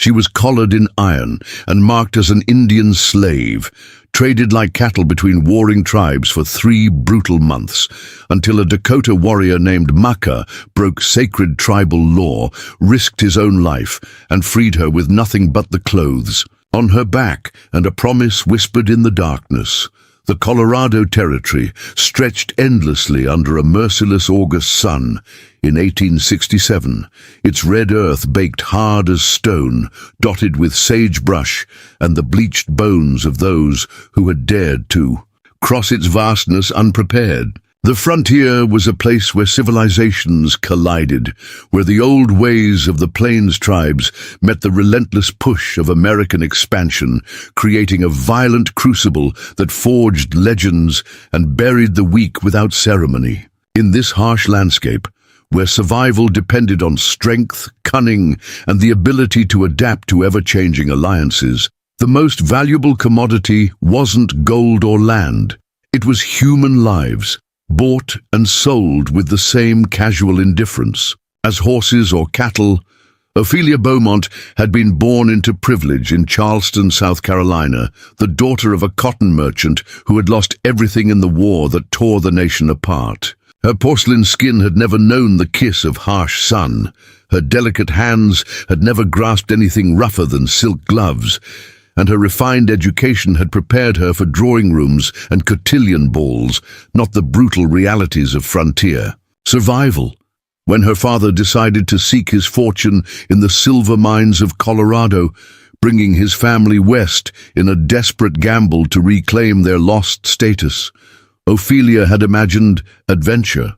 She was collared in iron and marked as an Indian slave, traded like cattle between warring tribes for 3 brutal months, until a Dakota warrior named Maka broke sacred tribal law, risked his own life, and freed her with nothing but the clothes on her back and a promise whispered in the darkness. The Colorado Territory stretched endlessly under a merciless August sun. In 1867, its red earth baked hard as stone, dotted with sagebrush and the bleached bones of those who had dared to cross its vastness unprepared. The frontier was a place where civilizations collided, where the old ways of the Plains tribes met the relentless push of American expansion, creating a violent crucible that forged legends and buried the weak without ceremony. In this harsh landscape, where survival depended on strength, cunning, and the ability to adapt to ever-changing alliances, the most valuable commodity wasn't gold or land. It was human lives, bought and sold with the same casual indifference. As horses or cattle, Ophelia Beaumont had been born into privilege in Charleston, South Carolina, the daughter of a cotton merchant who had lost everything in the war that tore the nation apart. Her porcelain skin had never known the kiss of harsh sun. Her delicate hands had never grasped anything rougher than silk gloves, and her refined education had prepared her for drawing rooms and cotillion balls, not the brutal realities of frontier survival. When her father decided to seek his fortune in the silver mines of Colorado, bringing his family west in a desperate gamble to reclaim their lost status, Ophelia had imagined adventure,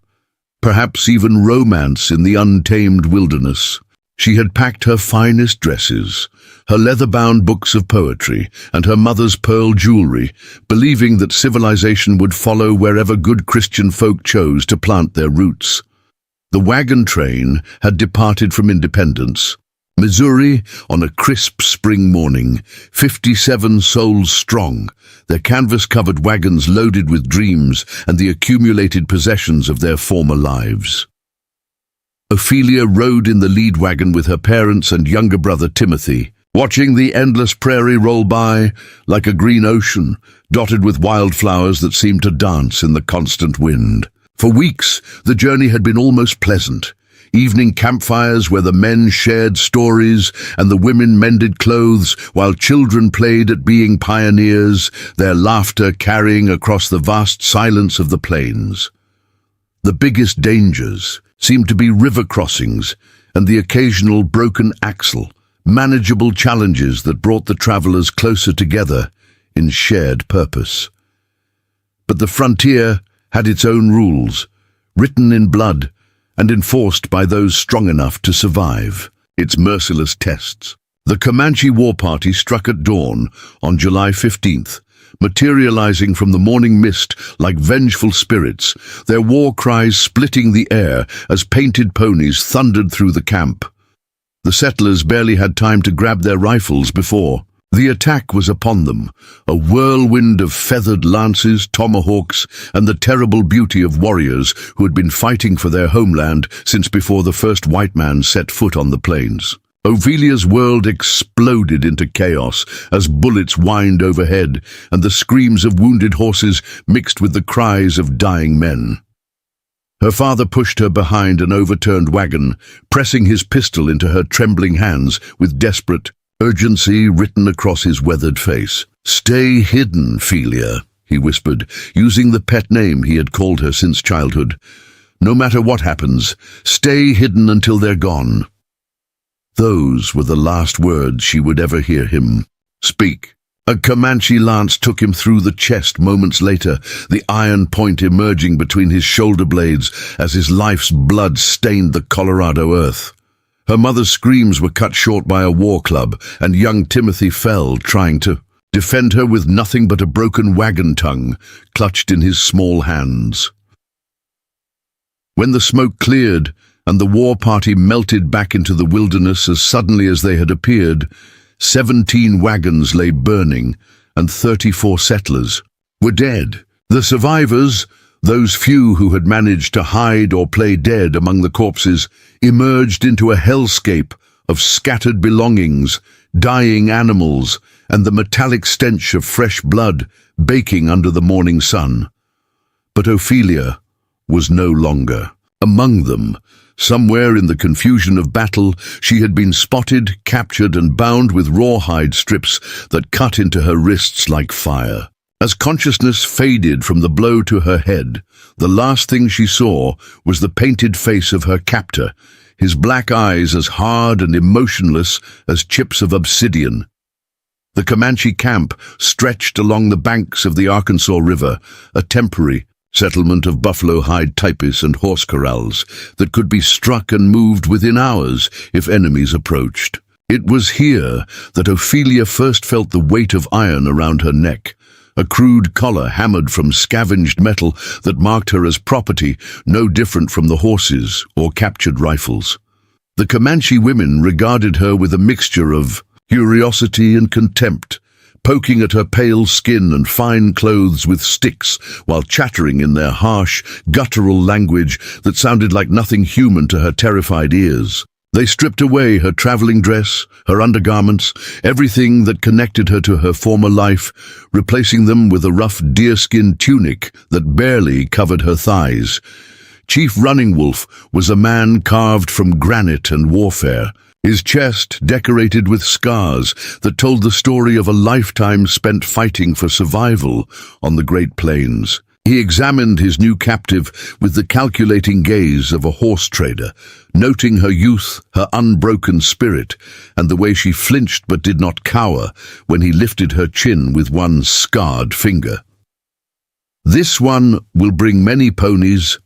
perhaps even romance in the untamed wilderness. She had packed her finest dresses, her leather-bound books of poetry, and her mother's pearl jewelry, believing that civilization would follow wherever good Christian folk chose to plant their roots. The wagon train had departed from Independence, Missouri, on a crisp spring morning, 57 souls strong, their canvas-covered wagons loaded with dreams and the accumulated possessions of their former lives. Ophelia rode in the lead wagon with her parents and younger brother Timothy, watching the endless prairie roll by like a green ocean, dotted with wildflowers that seemed to dance in the constant wind. For weeks, the journey had been almost pleasant. Evening campfires where the men shared stories and the women mended clothes while children played at being pioneers, their laughter carrying across the vast silence of the plains. The biggest dangers seemed to be river crossings and the occasional broken axle, manageable challenges that brought the travelers closer together in shared purpose. But the frontier had its own rules, written in blood and enforced by those strong enough to survive its merciless tests. The Comanche war party struck at dawn on July 15th, materializing from the morning mist like vengeful spirits, their war cries splitting the air as painted ponies thundered through the camp. The settlers barely had time to grab their rifles before the attack was upon them, a whirlwind of feathered lances, tomahawks, and the terrible beauty of warriors who had been fighting for their homeland since before the first white man set foot on the plains. Ophelia's world exploded into chaos as bullets whined overhead and the screams of wounded horses mixed with the cries of dying men. Her father pushed her behind an overturned wagon, pressing his pistol into her trembling hands with desperate urgency written across his weathered face. "Stay hidden, Ophelia," he whispered, using the pet name he had called her since childhood. "No matter what happens, stay hidden until they're gone." Those were the last words she would ever hear him speak. A Comanche lance took him through the chest moments later, the iron point emerging between his shoulder blades as his life's blood stained the Colorado earth. Her mother's screams were cut short by a war club, and young Timothy fell, trying to defend her with nothing but a broken wagon tongue clutched in his small hands. When the smoke cleared and the war party melted back into the wilderness as suddenly as they had appeared, 17 wagons lay burning and 34 settlers were dead. The survivors, those few who had managed to hide or play dead among the corpses, emerged into a hellscape of scattered belongings, dying animals, and the metallic stench of fresh blood baking under the morning sun. But Ophelia was no longer among them. Somewhere in the confusion of battle, she had been spotted, captured, and bound with rawhide strips that cut into her wrists like fire. As consciousness faded from the blow to her head, the last thing she saw was the painted face of her captor, his black eyes as hard and emotionless as chips of obsidian. The Comanche camp stretched along the banks of the Arkansas River, a temporary settlement of buffalo hide tipis and horse corrals that could be struck and moved within hours if enemies approached. It was here that Ophelia first felt the weight of iron around her neck, a crude collar hammered from scavenged metal that marked her as property no different from the horses or captured rifles. The Comanche women regarded her with a mixture of curiosity and contempt, poking at her pale skin and fine clothes with sticks while chattering in their harsh, guttural language that sounded like nothing human to her terrified ears. They stripped away her traveling dress, her undergarments, everything that connected her to her former life, replacing them with a rough deerskin tunic that barely covered her thighs. Chief Running Wolf was a man carved from granite and warfare, his chest decorated with scars that told the story of a lifetime spent fighting for survival on the Great Plains. He examined his new captive with the calculating gaze of a horse trader, noting her youth, her unbroken spirit, and the way she flinched but did not cower when he lifted her chin with one scarred finger. "This one will bring many ponies,"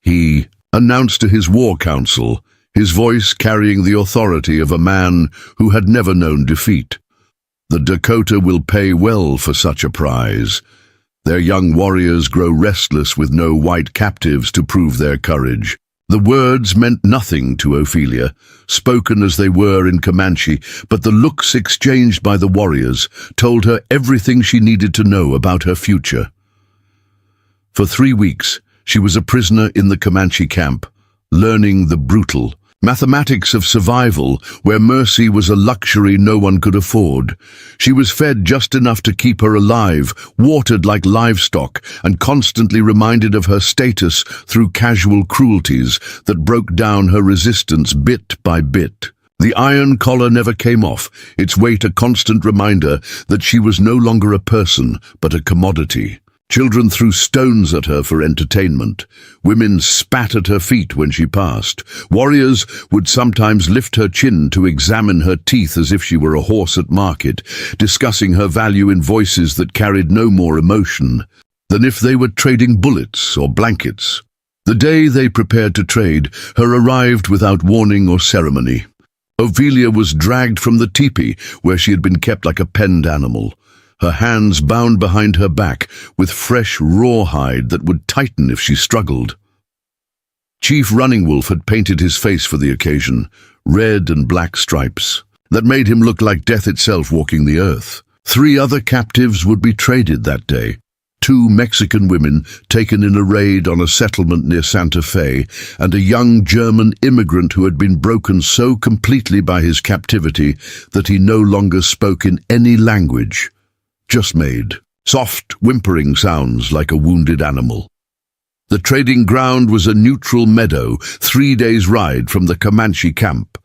he announced to his war council, his voice carrying the authority of a man who had never known defeat. "The Dakota will pay well for such a prize. Their young warriors grow restless with no white captives to prove their courage." The words meant nothing to Ophelia, spoken as they were in Comanche, but the looks exchanged by the warriors told her everything she needed to know about her future. For 3 weeks, she was a prisoner in the Comanche camp, learning the brutal mathematics of survival, where mercy was a luxury no one could afford. She was fed just enough to keep her alive, watered like livestock, and constantly reminded of her status through casual cruelties that broke down her resistance bit by bit. The iron collar never came off, its weight a constant reminder that she was no longer a person, but a commodity. Children threw stones at her for entertainment. Women spat at her feet when she passed. Warriors would sometimes lift her chin to examine her teeth as if she were a horse at market, discussing her value in voices that carried no more emotion than if they were trading bullets or blankets. The day they prepared to trade, her arrived without warning or ceremony. Ophelia was dragged from the teepee, where she had been kept like a penned animal, her hands bound behind her back with fresh rawhide that would tighten if she struggled. Chief Running Wolf had painted his face for the occasion, red and black stripes, that made him look like death itself walking the earth. 3 other captives would be traded that day. 2 Mexican women taken in a raid on a settlement near Santa Fe, and a young German immigrant who had been broken so completely by his captivity that he no longer spoke in any language. Just made soft, whimpering sounds like a wounded animal. The trading ground was a neutral meadow 3 days' ride from the Comanche camp,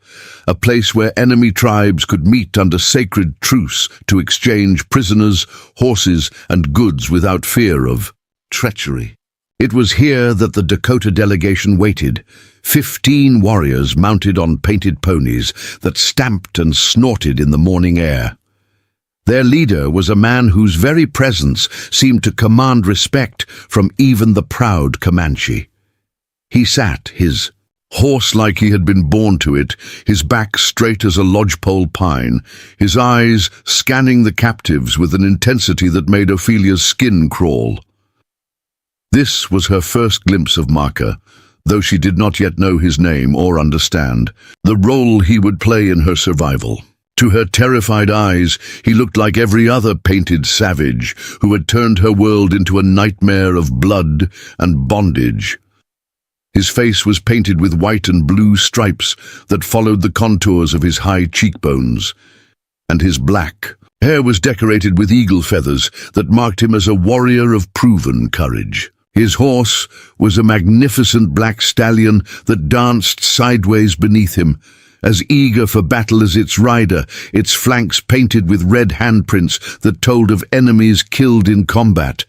a place where enemy tribes could meet under sacred truce to exchange prisoners, horses, and goods without fear of treachery. It was here that the Dakota delegation waited, 15 warriors mounted on painted ponies that stamped and snorted in the morning air. Their leader was a man whose very presence seemed to command respect from even the proud Comanche. He sat, his horse like he had been born to it, his back straight as a lodgepole pine, his eyes scanning the captives with an intensity that made Ophelia's skin crawl. This was her first glimpse of Maka, though she did not yet know his name or understand the role he would play in her survival. To her terrified eyes, he looked like every other painted savage who had turned her world into a nightmare of blood and bondage. His face was painted with white and blue stripes that followed the contours of his high cheekbones, and his black hair was decorated with eagle feathers that marked him as a warrior of proven courage. His horse was a magnificent black stallion that danced sideways beneath him, as eager for battle as its rider, its flanks painted with red handprints that told of enemies killed in combat.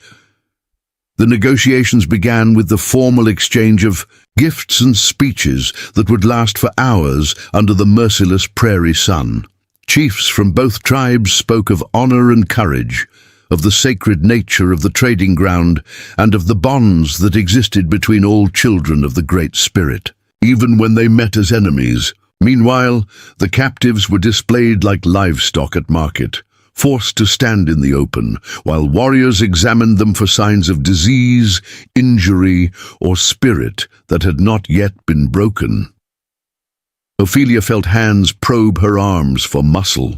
The negotiations began with the formal exchange of gifts and speeches that would last for hours under the merciless prairie sun. Chiefs from both tribes spoke of honor and courage, of the sacred nature of the trading ground, and of the bonds that existed between all children of the Great Spirit, even when they met as enemies. Meanwhile, the captives were displayed like livestock at market, forced to stand in the open, while warriors examined them for signs of disease, injury, or spirit that had not yet been broken. Ophelia felt hands probe her arms for muscle,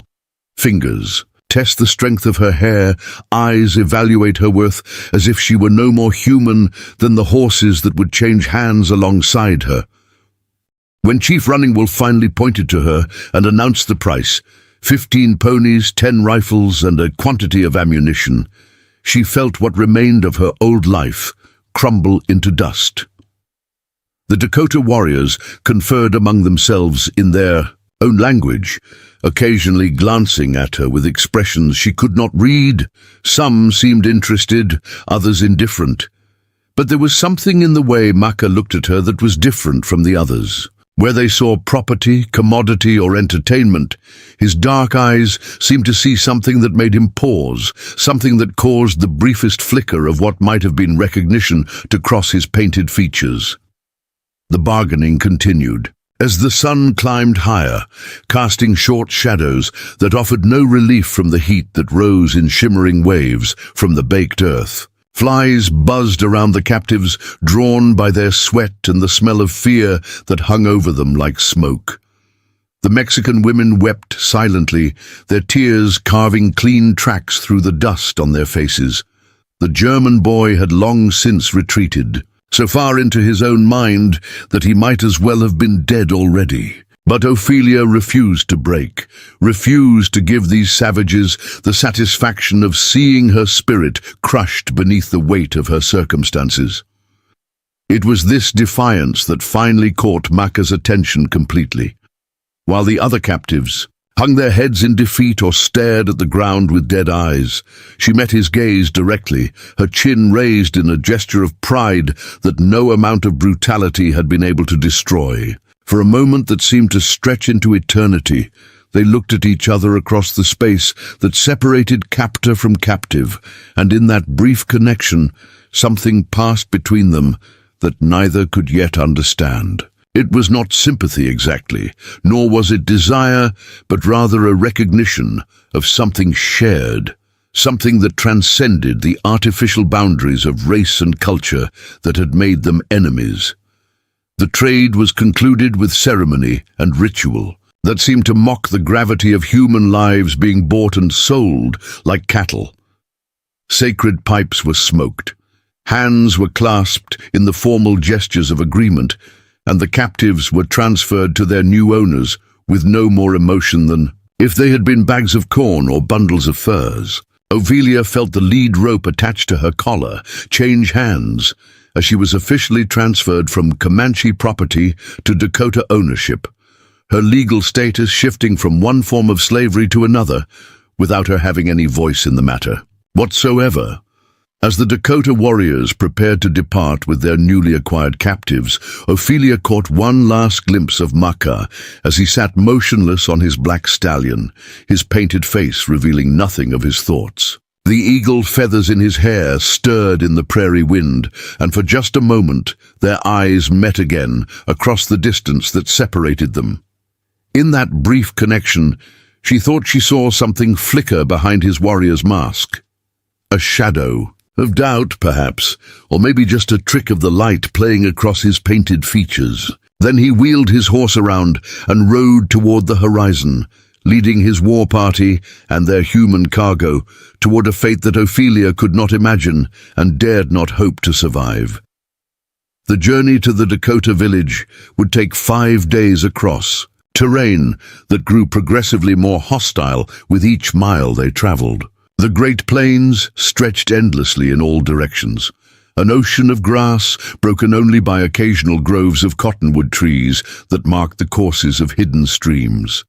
fingers test the strength of her hair, eyes evaluate her worth as if she were no more human than the horses that would change hands alongside her. When Chief Running Wolf finally pointed to her and announced the price, 15 ponies, 10 rifles, and a quantity of ammunition, she felt what remained of her old life crumble into dust. The Dakota warriors conferred among themselves in their own language, occasionally glancing at her with expressions she could not read. Some seemed interested, others indifferent. But there was something in the way Maka looked at her that was different from the others. Where they saw property, commodity, or entertainment, his dark eyes seemed to see something that made him pause, something that caused the briefest flicker of what might have been recognition to cross his painted features. The bargaining continued. As the sun climbed higher, casting short shadows that offered no relief from the heat that rose in shimmering waves from the baked earth. Flies buzzed around the captives, drawn by their sweat and the smell of fear that hung over them like smoke. The Mexican women wept silently, their tears carving clean tracks through the dust on their faces. The German boy had long since retreated, so far into his own mind that he might as well have been dead already. But Ophelia refused to break, refused to give these savages the satisfaction of seeing her spirit crushed beneath the weight of her circumstances. It was this defiance that finally caught Maka's attention completely. While the other captives hung their heads in defeat or stared at the ground with dead eyes, she met his gaze directly, her chin raised in a gesture of pride that no amount of brutality had been able to destroy. For a moment that seemed to stretch into eternity, they looked at each other across the space that separated captor from captive, and in that brief connection, something passed between them that neither could yet understand. It was not sympathy exactly, nor was it desire, but rather a recognition of something shared, something that transcended the artificial boundaries of race and culture that had made them enemies. The trade was concluded with ceremony and ritual that seemed to mock the gravity of human lives being bought and sold like cattle. Sacred pipes were smoked, hands were clasped in the formal gestures of agreement, and the captives were transferred to their new owners with no more emotion than if they had been bags of corn or bundles of furs. Ophelia felt the lead rope attached to her collar change hands as she was officially transferred from Comanche property to Dakota ownership, her legal status shifting from one form of slavery to another without her having any voice in the matter whatsoever. As the Dakota warriors prepared to depart with their newly acquired captives, Ophelia caught one last glimpse of Maka as he sat motionless on his black stallion, his painted face revealing nothing of his thoughts. The eagle feathers in his hair stirred in the prairie wind, and for just a moment their eyes met again across the distance that separated them. In that brief connection, she thought she saw something flicker behind his warrior's mask. A shadow. Of doubt, perhaps, or maybe just a trick of the light playing across his painted features. Then he wheeled his horse around and rode toward the horizon, leading his war party and their human cargo toward a fate that Ophelia could not imagine and dared not hope to survive. The journey to the Dakota village would take 5 days across, terrain that grew progressively more hostile with each mile they traveled. The Great Plains stretched endlessly in all directions, an ocean of grass broken only by occasional groves of cottonwood trees that marked the courses of hidden streams.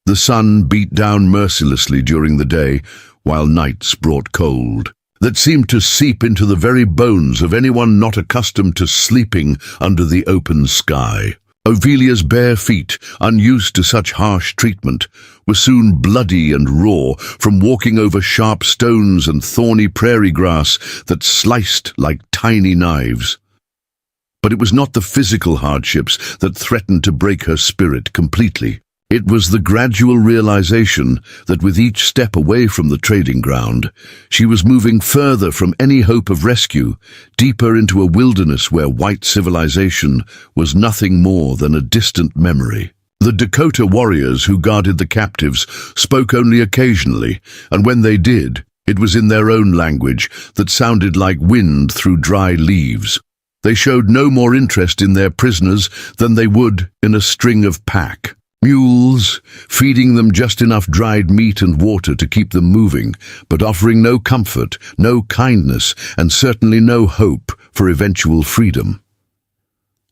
The sun beat down mercilessly during the day, while nights brought cold that seemed to seep into the very bones of anyone not accustomed to sleeping under the open sky. Ophelia's bare feet, unused to such harsh treatment, were soon bloody and raw from walking over sharp stones and thorny prairie grass that sliced like tiny knives. But it was not the physical hardships that threatened to break her spirit completely. It was the gradual realization that with each step away from the trading ground, she was moving further from any hope of rescue, deeper into a wilderness where white civilization was nothing more than a distant memory. The Dakota warriors who guarded the captives spoke only occasionally, and when they did, it was in their own language that sounded like wind through dry leaves. They showed no more interest in their prisoners than they would in a string of pack mules, feeding them just enough dried meat and water to keep them moving, but offering no comfort, no kindness, and certainly no hope for eventual freedom.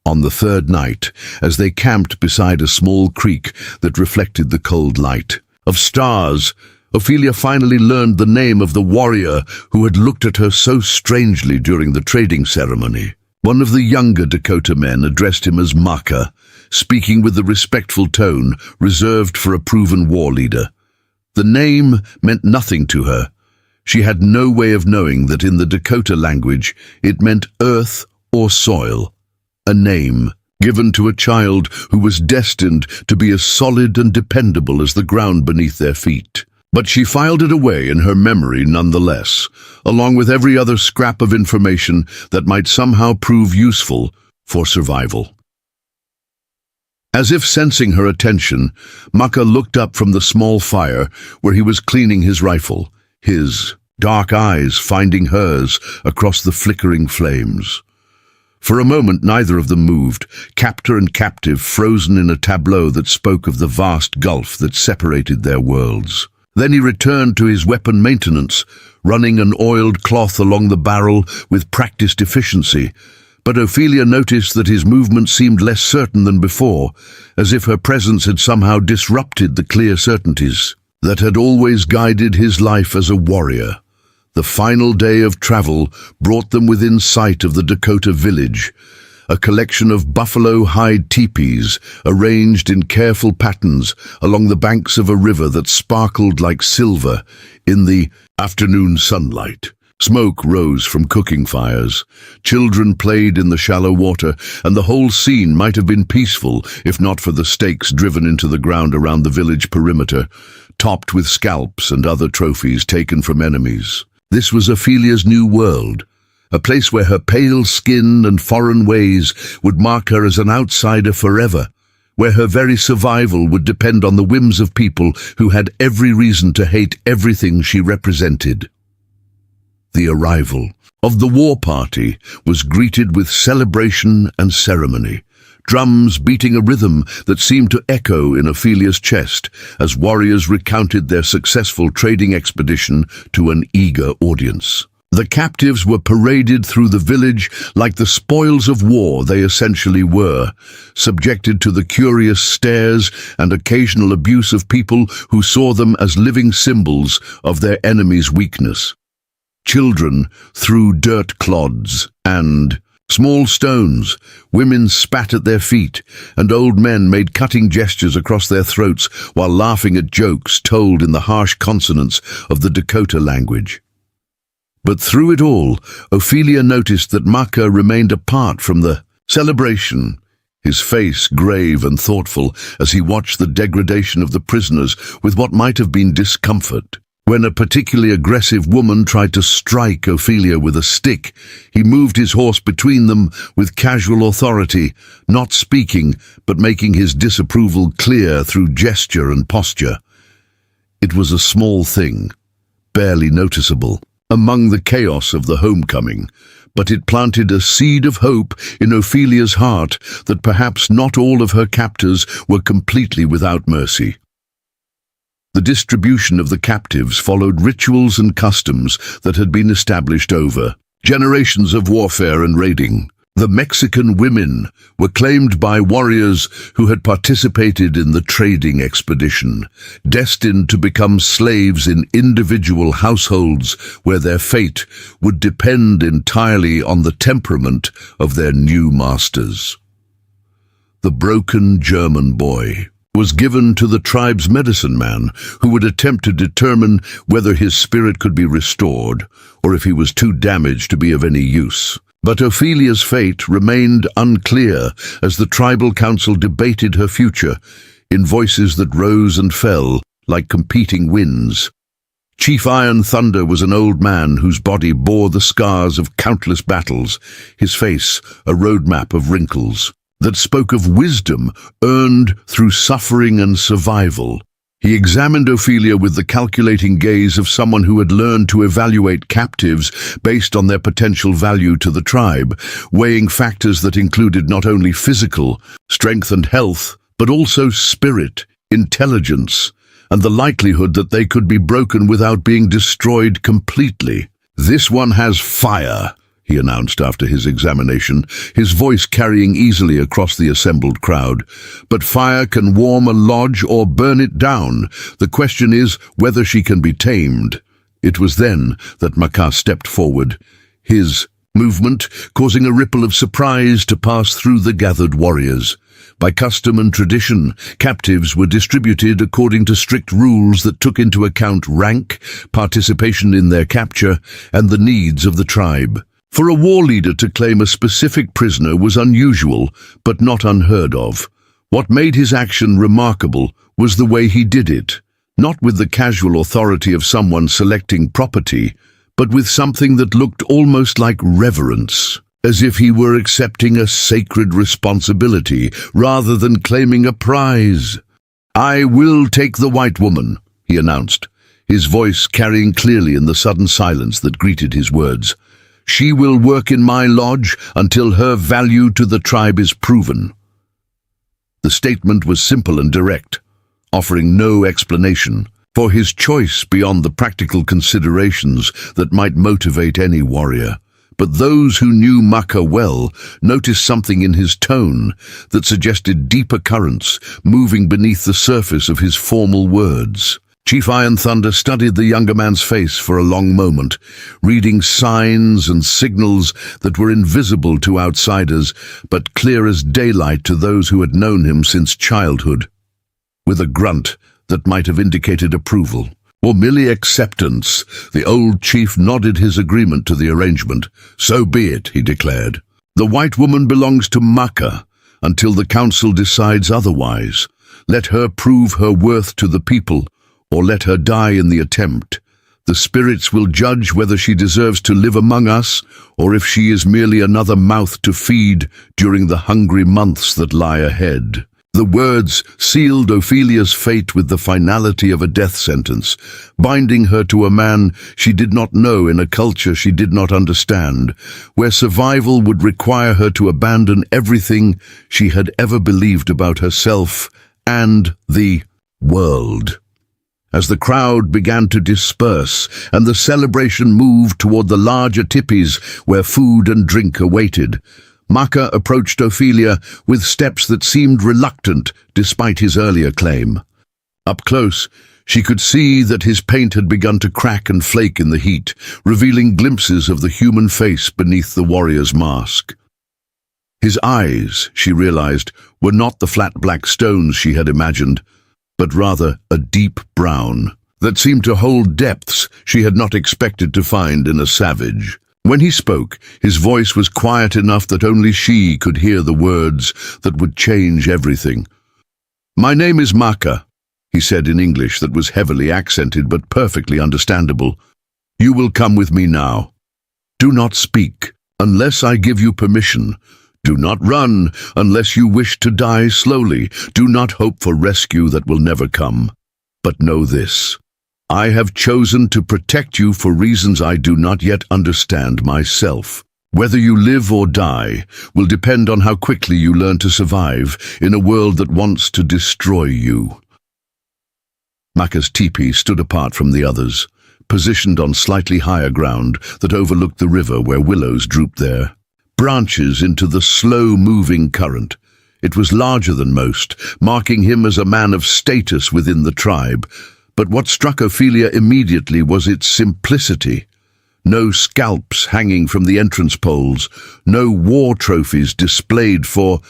On the third night, as they camped beside a small creek that reflected the cold light of stars, Ophelia finally learned the name of the warrior who had looked at her so strangely during the trading ceremony. One of the younger Dakota men addressed him as Maka, speaking with the respectful tone reserved for a proven war leader. The name meant nothing to her. She had no way of knowing that in the Dakota language it meant earth or soil, a name given to a child who was destined to be as solid and dependable as the ground beneath their feet. But she filed it away in her memory nonetheless, along with every other scrap of information that might somehow prove useful for survival. As if sensing her attention, Maka looked up from the small fire where he was cleaning his rifle, his dark eyes finding hers across the flickering flames. For a moment neither of them moved, captor and captive frozen in a tableau that spoke of the vast gulf that separated their worlds. Then he returned to his weapon maintenance, running an oiled cloth along the barrel with practiced efficiency. But Ophelia noticed that his movement seemed less certain than before, as if her presence had somehow disrupted the clear certainties that had always guided his life as a warrior. The final day of travel brought them within sight of the Dakota village, a collection of buffalo hide teepees arranged in careful patterns along the banks of a river that sparkled like silver in the afternoon sunlight. Smoke rose from cooking fires. Children played in the shallow water, and the whole scene might have been peaceful if not for the stakes driven into the ground around the village perimeter, topped with scalps and other trophies taken from enemies. This was Ophelia's new world, a place where her pale skin and foreign ways would mark her as an outsider forever, where her very survival would depend on the whims of people who had every reason to hate everything she represented. The arrival of the war party was greeted with celebration and ceremony, drums beating a rhythm that seemed to echo in Ophelia's chest as warriors recounted their successful trading expedition to an eager audience. The captives were paraded through the village like the spoils of war they essentially were, subjected to the curious stares and occasional abuse of people who saw them as living symbols of their enemy's weakness. Children threw dirt clods and small stones, women spat at their feet, and old men made cutting gestures across their throats while laughing at jokes told in the harsh consonants of the Dakota language. But through it all, Ophelia noticed that Maka remained apart from the celebration, his face grave and thoughtful as he watched the degradation of the prisoners with what might have been discomfort. When a particularly aggressive woman tried to strike Ophelia with a stick, he moved his horse between them with casual authority, not speaking, but making his disapproval clear through gesture and posture. It was a small thing, barely noticeable, among the chaos of the homecoming, but it planted a seed of hope in Ophelia's heart that perhaps not all of her captors were completely without mercy. The distribution of the captives followed rituals and customs that had been established over generations of warfare and raiding. The Mexican women were claimed by warriors who had participated in the trading expedition, destined to become slaves in individual households where their fate would depend entirely on the temperament of their new masters. The broken German boy was given to the tribe's medicine man, who would attempt to determine whether his spirit could be restored or if he was too damaged to be of any use. But Ophelia's fate remained unclear as the tribal council debated her future in voices that rose and fell like competing winds. Chief Iron Thunder was an old man whose body bore the scars of countless battles, his face a roadmap of wrinkles that spoke of wisdom earned through suffering and survival. He examined Ophelia with the calculating gaze of someone who had learned to evaluate captives based on their potential value to the tribe, weighing factors that included not only physical strength and health, but also spirit, intelligence, and the likelihood that they could be broken without being destroyed completely. "This one has fire," he announced after his examination, his voice carrying easily across the assembled crowd. "But fire can warm a lodge or burn it down. The question is whether she can be tamed." It was then that Maka stepped forward, his movement causing a ripple of surprise to pass through the gathered warriors. By custom and tradition, captives were distributed according to strict rules that took into account rank, participation in their capture, and the needs of the tribe. For a war leader to claim a specific prisoner was unusual, but not unheard of. What made his action remarkable was the way he did it, not with the casual authority of someone selecting property, but with something that looked almost like reverence, as if he were accepting a sacred responsibility rather than claiming a prize. "I will take the white woman," he announced, his voice carrying clearly in the sudden silence that greeted his words. "She will work in my lodge until her value to the tribe is proven." The statement was simple and direct, offering no explanation for his choice beyond the practical considerations that might motivate any warrior. But those who knew Maka well noticed something in his tone that suggested deeper currents moving beneath the surface of his formal words. Chief Iron Thunder studied the younger man's face for a long moment, reading signs and signals that were invisible to outsiders, but clear as daylight to those who had known him since childhood. With a grunt that might have indicated approval, or merely acceptance, the old chief nodded his agreement to the arrangement. "So be it," he declared. "The white woman belongs to Maka until the council decides otherwise. Let her prove her worth to the people, or let her die in the attempt. The spirits will judge whether she deserves to live among us, or if she is merely another mouth to feed during the hungry months that lie ahead." The words sealed Ophelia's fate with the finality of a death sentence, binding her to a man she did not know in a culture she did not understand, where survival would require her to abandon everything she had ever believed about herself and the world. As the crowd began to disperse and the celebration moved toward the larger tipis where food and drink awaited, Maka approached Ophelia with steps that seemed reluctant despite his earlier claim. Up close, she could see that his paint had begun to crack and flake in the heat, revealing glimpses of the human face beneath the warrior's mask. His eyes, she realized, were not the flat black stones she had imagined, but rather a deep brown that seemed to hold depths she had not expected to find in a savage. When he spoke, his voice was quiet enough that only she could hear the words that would change everything. "My name is Maka," he said in English that was heavily accented but perfectly understandable. "You will come with me now. Do not speak unless I give you permission. Do not run unless you wish to die slowly. Do not hope for rescue that will never come. But know this: I have chosen to protect you for reasons I do not yet understand myself. Whether you live or die will depend on how quickly you learn to survive in a world that wants to destroy you." Maka's teepee stood apart from the others, positioned on slightly higher ground that overlooked the river where willows drooped there, branches into the slow-moving current. It was larger than most, marking him as a man of status within the tribe, but what struck Ophelia immediately was its simplicity. No scalps hanging from the entrance poles, no war trophies displayed for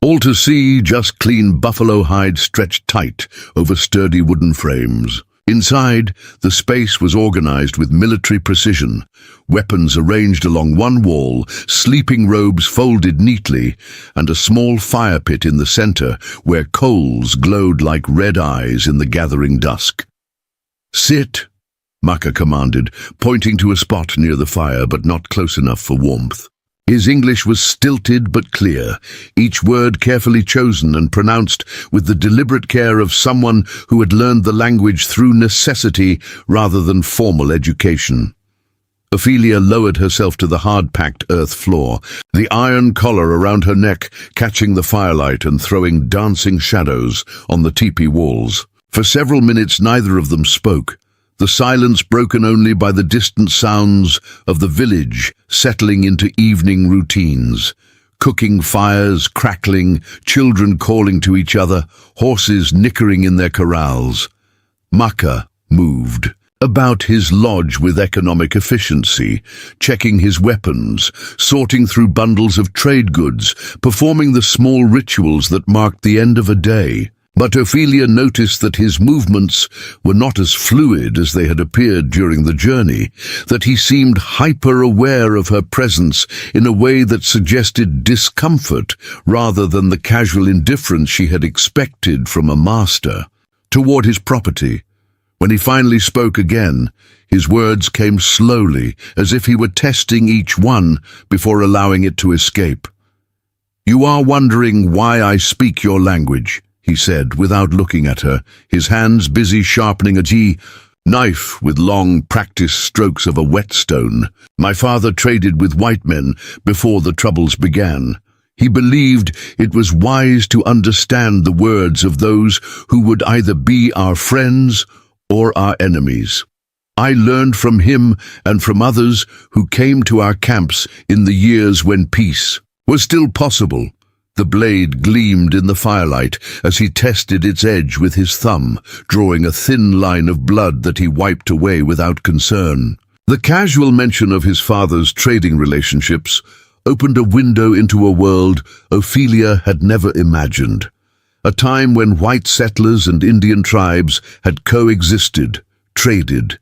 all to see, just clean buffalo hide stretched tight over sturdy wooden frames. Inside, the space was organized with military precision, weapons arranged along one wall, sleeping robes folded neatly, and a small fire pit in the center where coals glowed like red eyes in the gathering dusk. "Sit," Maka commanded, pointing to a spot near the fire but not close enough for warmth. His English was stilted but clear, each word carefully chosen and pronounced with the deliberate care of someone who had learned the language through necessity rather than formal education. Ophelia lowered herself to the hard-packed earth floor, the iron collar around her neck catching the firelight and throwing dancing shadows on the teepee walls. For several minutes neither of them spoke, the silence broken only by the distant sounds of the village settling into evening routines. Cooking fires, crackling, children calling to each other, horses nickering in their corrals. Maka moved about his lodge with economic efficiency, checking his weapons, sorting through bundles of trade goods, performing the small rituals that marked the end of a day. But Ophelia noticed that his movements were not as fluid as they had appeared during the journey, that he seemed hyper-aware of her presence in a way that suggested discomfort rather than the casual indifference she had expected from a master. Toward his property, when he finally spoke again, his words came slowly, as if he were testing each one before allowing it to escape. "You are wondering why I speak your language," he said, without looking at her, his hands busy sharpening a knife with long practiced strokes of a whetstone. "My father traded with white men before the troubles began. He believed it was wise to understand the words of those who would either be our friends or our enemies. I learned from him and from others who came to our camps in the years when peace was still possible." The blade gleamed in the firelight as he tested its edge with his thumb, drawing a thin line of blood that he wiped away without concern. The casual mention of his father's trading relationships opened a window into a world Ophelia had never imagined. A time when white settlers and Indian tribes had coexisted, traded,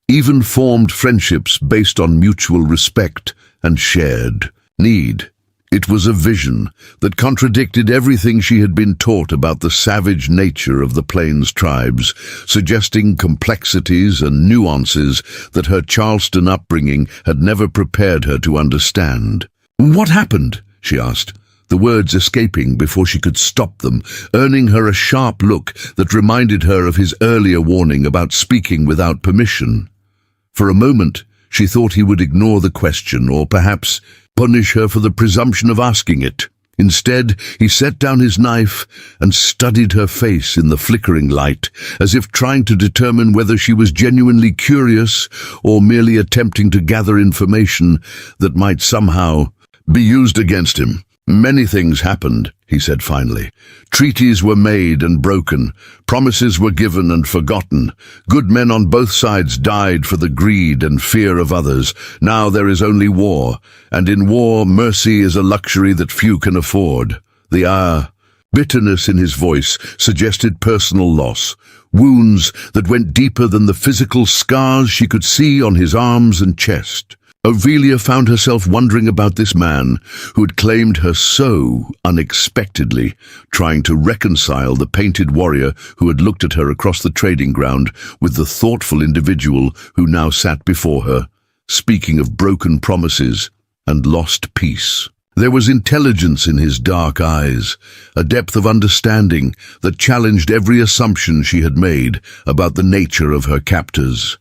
even formed friendships based on mutual respect and shared need. It was a vision that contradicted everything she had been taught about the savage nature of the Plains tribes, suggesting complexities and nuances that her Charleston upbringing had never prepared her to understand. "What happened?" she asked, the words escaping before she could stop them, earning her a sharp look that reminded her of his earlier warning about speaking without permission. For a moment, she thought he would ignore the question or perhaps punish her for the presumption of asking it. Instead, he set down his knife and studied her face in the flickering light, as if trying to determine whether she was genuinely curious or merely attempting to gather information that might somehow be used against him. "Many things happened," he said finally. "Treaties were made and broken. Promises were given and forgotten. Good men on both sides died for the greed and fear of others. Now there is only war, and in war mercy is a luxury that few can afford." The bitterness in his voice suggested personal loss, wounds that went deeper than the physical scars she could see on his arms and chest. Ophelia found herself wondering about this man who had claimed her so unexpectedly, trying to reconcile the painted warrior who had looked at her across the trading ground with the thoughtful individual who now sat before her, speaking of broken promises and lost peace. There was intelligence in his dark eyes, a depth of understanding that challenged every assumption she had made about the nature of her captors.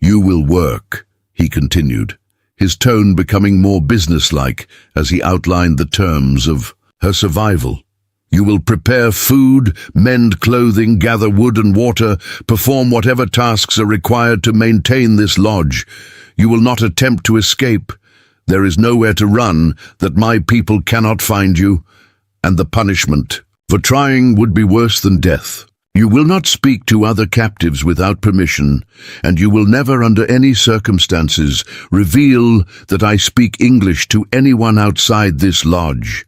"You will work," he continued, his tone becoming more businesslike as he outlined the terms of her survival. "You will prepare food, mend clothing, gather wood and water, perform whatever tasks are required to maintain this lodge. You will not attempt to escape. There is nowhere to run that my people cannot find you, and the punishment for trying would be worse than death. You will not speak to other captives without permission, and you will never under any circumstances reveal that I speak English to anyone outside this lodge."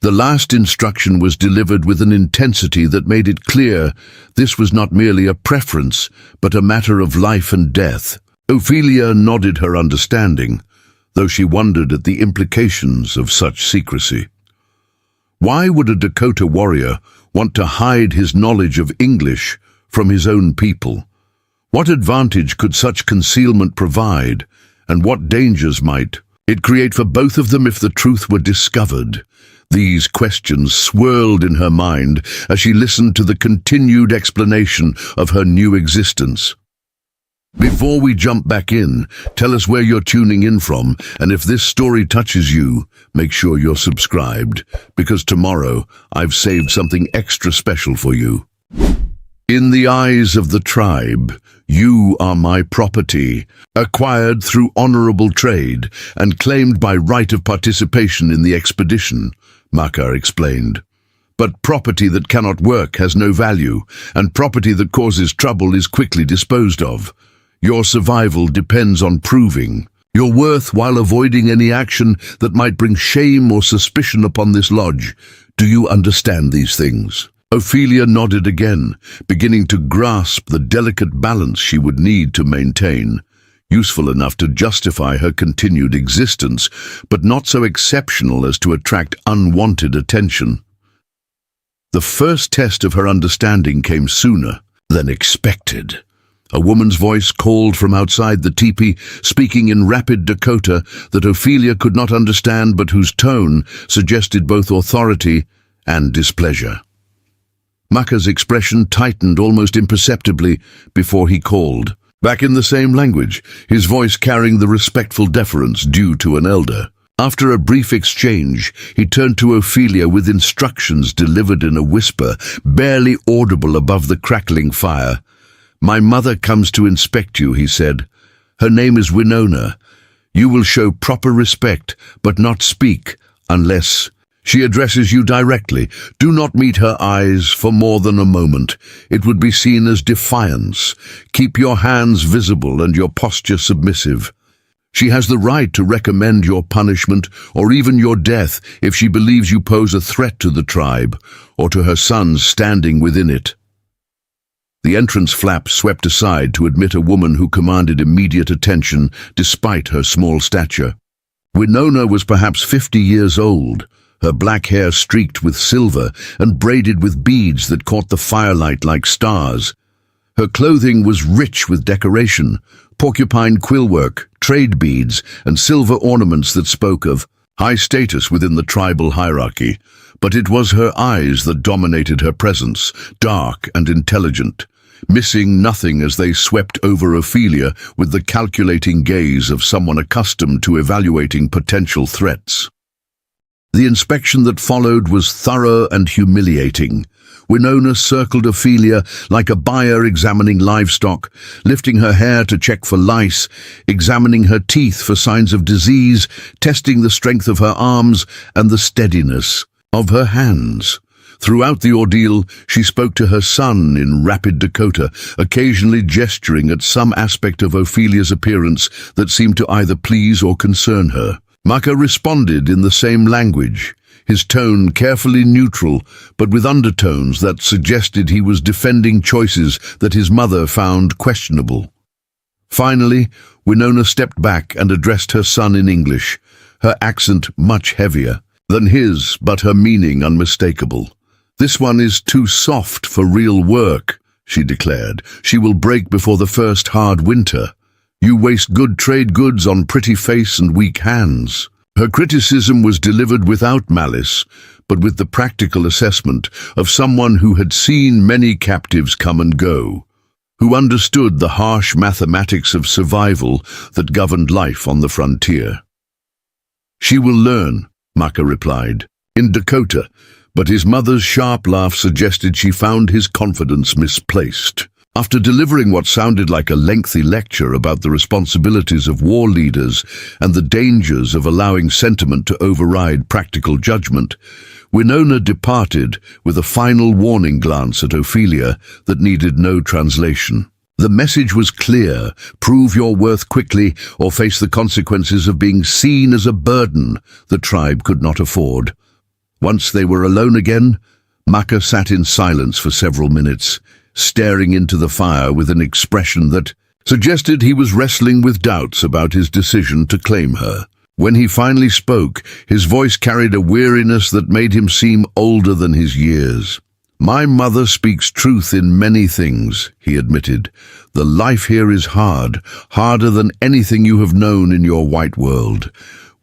The last instruction was delivered with an intensity that made it clear this was not merely a preference, but a matter of life and death. Ophelia nodded her understanding, though she wondered at the implications of such secrecy. Why would a Dakota warrior want to hide his knowledge of English from his own people? What advantage could such concealment provide, and what dangers might it create for both of them if the truth were discovered? These questions swirled in her mind as she listened to the continued explanation of her new existence. Before we jump back in, tell us where you're tuning in from, and if this story touches you, make sure you're subscribed, because tomorrow I've saved something extra special for you. In the eyes of the tribe, you are my property, acquired through honorable trade and claimed by right of participation in the expedition, Makar explained. But property that cannot work has no value, and property that causes trouble is quickly disposed of. Your survival depends on proving your worth while avoiding any action that might bring shame or suspicion upon this lodge. Do you understand these things? Ophelia nodded again, beginning to grasp the delicate balance she would need to maintain. Useful enough to justify her continued existence, but not so exceptional as to attract unwanted attention. The first test of her understanding came sooner than expected. A woman's voice called from outside the teepee, speaking in rapid Dakota that Ophelia could not understand but whose tone suggested both authority and displeasure. Makar's expression tightened almost imperceptibly before he called, back in the same language, his voice carrying the respectful deference due to an elder. After a brief exchange, he turned to Ophelia with instructions delivered in a whisper, barely audible above the crackling fire. "My mother comes to inspect you," he said. "Her name is Winona. You will show proper respect, but not speak unless she addresses you directly. Do not meet her eyes for more than a moment. It would be seen as defiance. Keep your hands visible and your posture submissive. She has the right to recommend your punishment or even your death if she believes you pose a threat to the tribe or to her sons standing within it." The entrance flap swept aside to admit a woman who commanded immediate attention despite her small stature. Winona was perhaps 50 years old, her black hair streaked with silver and braided with beads that caught the firelight like stars. Her clothing was rich with decoration, porcupine quillwork, trade beads, and silver ornaments that spoke of high status within the tribal hierarchy. But it was her eyes that dominated her presence, dark and intelligent, missing nothing as they swept over Ophelia with the calculating gaze of someone accustomed to evaluating potential threats. The inspection that followed was thorough and humiliating. Winona circled Ophelia like a buyer examining livestock, lifting her hair to check for lice, examining her teeth for signs of disease, testing the strength of her arms and the steadiness of her hands. Throughout the ordeal, she spoke to her son in rapid Dakota, occasionally gesturing at some aspect of Ophelia's appearance that seemed to either please or concern her. Makar responded in the same language, his tone carefully neutral, but with undertones that suggested he was defending choices that his mother found questionable. Finally, Winona stepped back and addressed her son in English, her accent much heavier than his, but her meaning unmistakable. "This one is too soft for real work," she declared. "She will break before the first hard winter. You waste good trade goods on pretty face and weak hands." Her criticism was delivered without malice, but with the practical assessment of someone who had seen many captives come and go, who understood the harsh mathematics of survival that governed life on the frontier. "She will learn," Maka replied, in Dakota, but his mother's sharp laugh suggested she found his confidence misplaced. After delivering what sounded like a lengthy lecture about the responsibilities of war leaders and the dangers of allowing sentiment to override practical judgment, Winona departed with a final warning glance at Ophelia that needed no translation. The message was clear: prove your worth quickly or face the consequences of being seen as a burden the tribe could not afford. Once they were alone again, Maka sat in silence for several minutes, staring into the fire with an expression that suggested he was wrestling with doubts about his decision to claim her. When he finally spoke, his voice carried a weariness that made him seem older than his years. "My mother speaks truth in many things," he admitted. "The life here is hard, harder than anything you have known in your white world.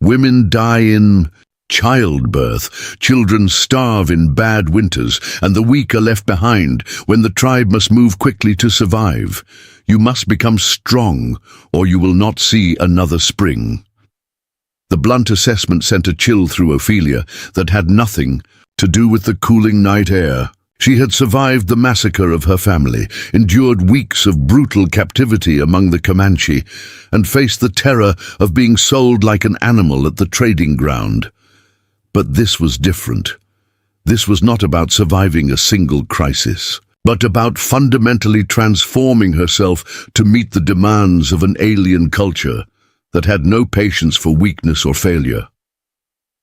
Women die in childbirth, children starve in bad winters, and the weak are left behind when the tribe must move quickly to survive. You must become strong, or you will not see another spring." The blunt assessment sent a chill through Ophelia that had nothing to do with the cooling night air. She had survived the massacre of her family, endured weeks of brutal captivity among the Comanche, and faced the terror of being sold like an animal at the trading ground. But this was different. This was not about surviving a single crisis, but about fundamentally transforming herself to meet the demands of an alien culture that had no patience for weakness or failure.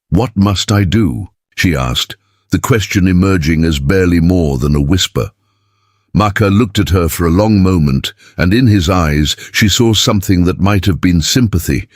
"What must I do?" she asked, the question emerging as barely more than a whisper. Maka looked at her for a long moment, and in his eyes she saw something that might have been sympathy,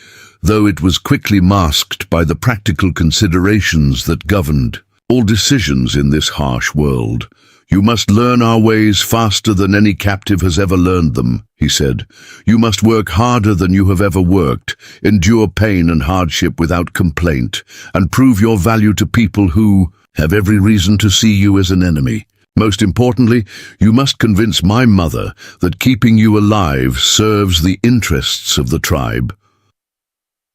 though it was quickly masked by the practical considerations that governed all decisions in this harsh world. "You must learn our ways faster than any captive has ever learned them," he said. "You must work harder than you have ever worked, endure pain and hardship without complaint, and prove your value to people who have every reason to see you as an enemy. Most importantly, you must convince my mother that keeping you alive serves the interests of the tribe."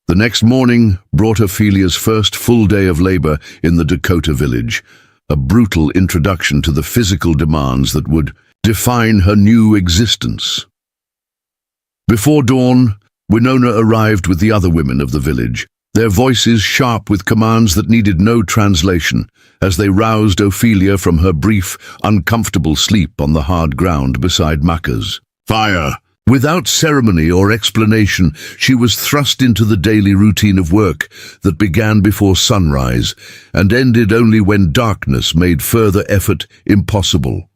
The next morning brought Ophelia's first full day of labor in the Dakota village, a brutal introduction to the physical demands that would define her new existence. Before dawn, Winona arrived with the other women of the village, their voices sharp with commands that needed no translation, as they roused Ophelia from her brief, uncomfortable sleep on the hard ground beside Maka's. "Fire!" Without ceremony or explanation, she was thrust into the daily routine of work that began before sunrise and ended only when darkness made further effort impossible.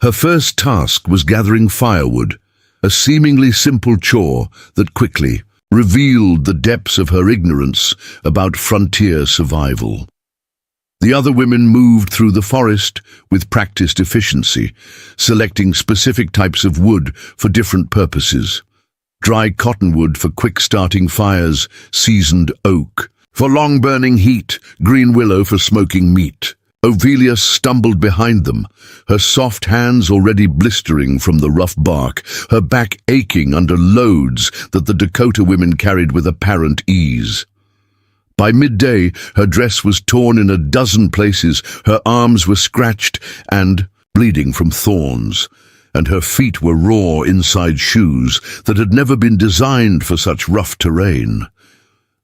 Her first task was gathering firewood, a seemingly simple chore that quickly revealed the depths of her ignorance about frontier survival. The other women moved through the forest with practiced efficiency, selecting specific types of wood for different purposes. Dry cottonwood for quick-starting fires, seasoned oak for long-burning heat, green willow for smoking meat. Ophelia stumbled behind them, her soft hands already blistering from the rough bark, her back aching under loads that the Dakota women carried with apparent ease. By midday, her dress was torn in a dozen places, her arms were scratched and bleeding from thorns, and her feet were raw inside shoes that had never been designed for such rough terrain.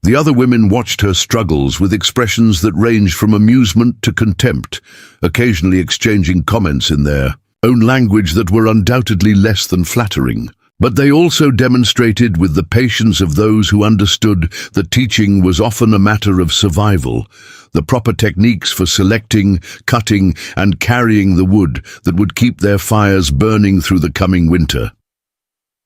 The other women watched her struggles with expressions that ranged from amusement to contempt, occasionally exchanging comments in their own language that were undoubtedly less than flattering. But they also demonstrated with the patience of those who understood that teaching was often a matter of survival, the proper techniques for selecting, cutting, and carrying the wood that would keep their fires burning through the coming winter.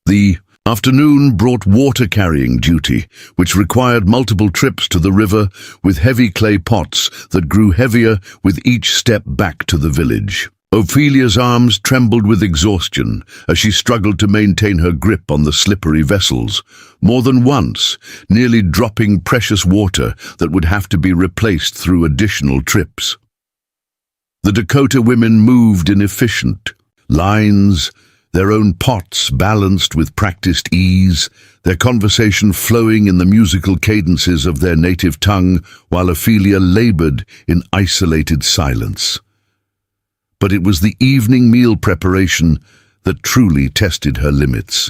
The afternoon brought water-carrying duty, which required multiple trips to the river with heavy clay pots that grew heavier with each step back to the village. Ophelia's arms trembled with exhaustion as she struggled to maintain her grip on the slippery vessels, more than once, nearly dropping precious water that would have to be replaced through additional trips. The Dakota women moved in efficient lines, their own pots balanced with practiced ease, their conversation flowing in the musical cadences of their native tongue, while Ophelia labored in isolated silence. But it was the evening meal preparation that truly tested her limits.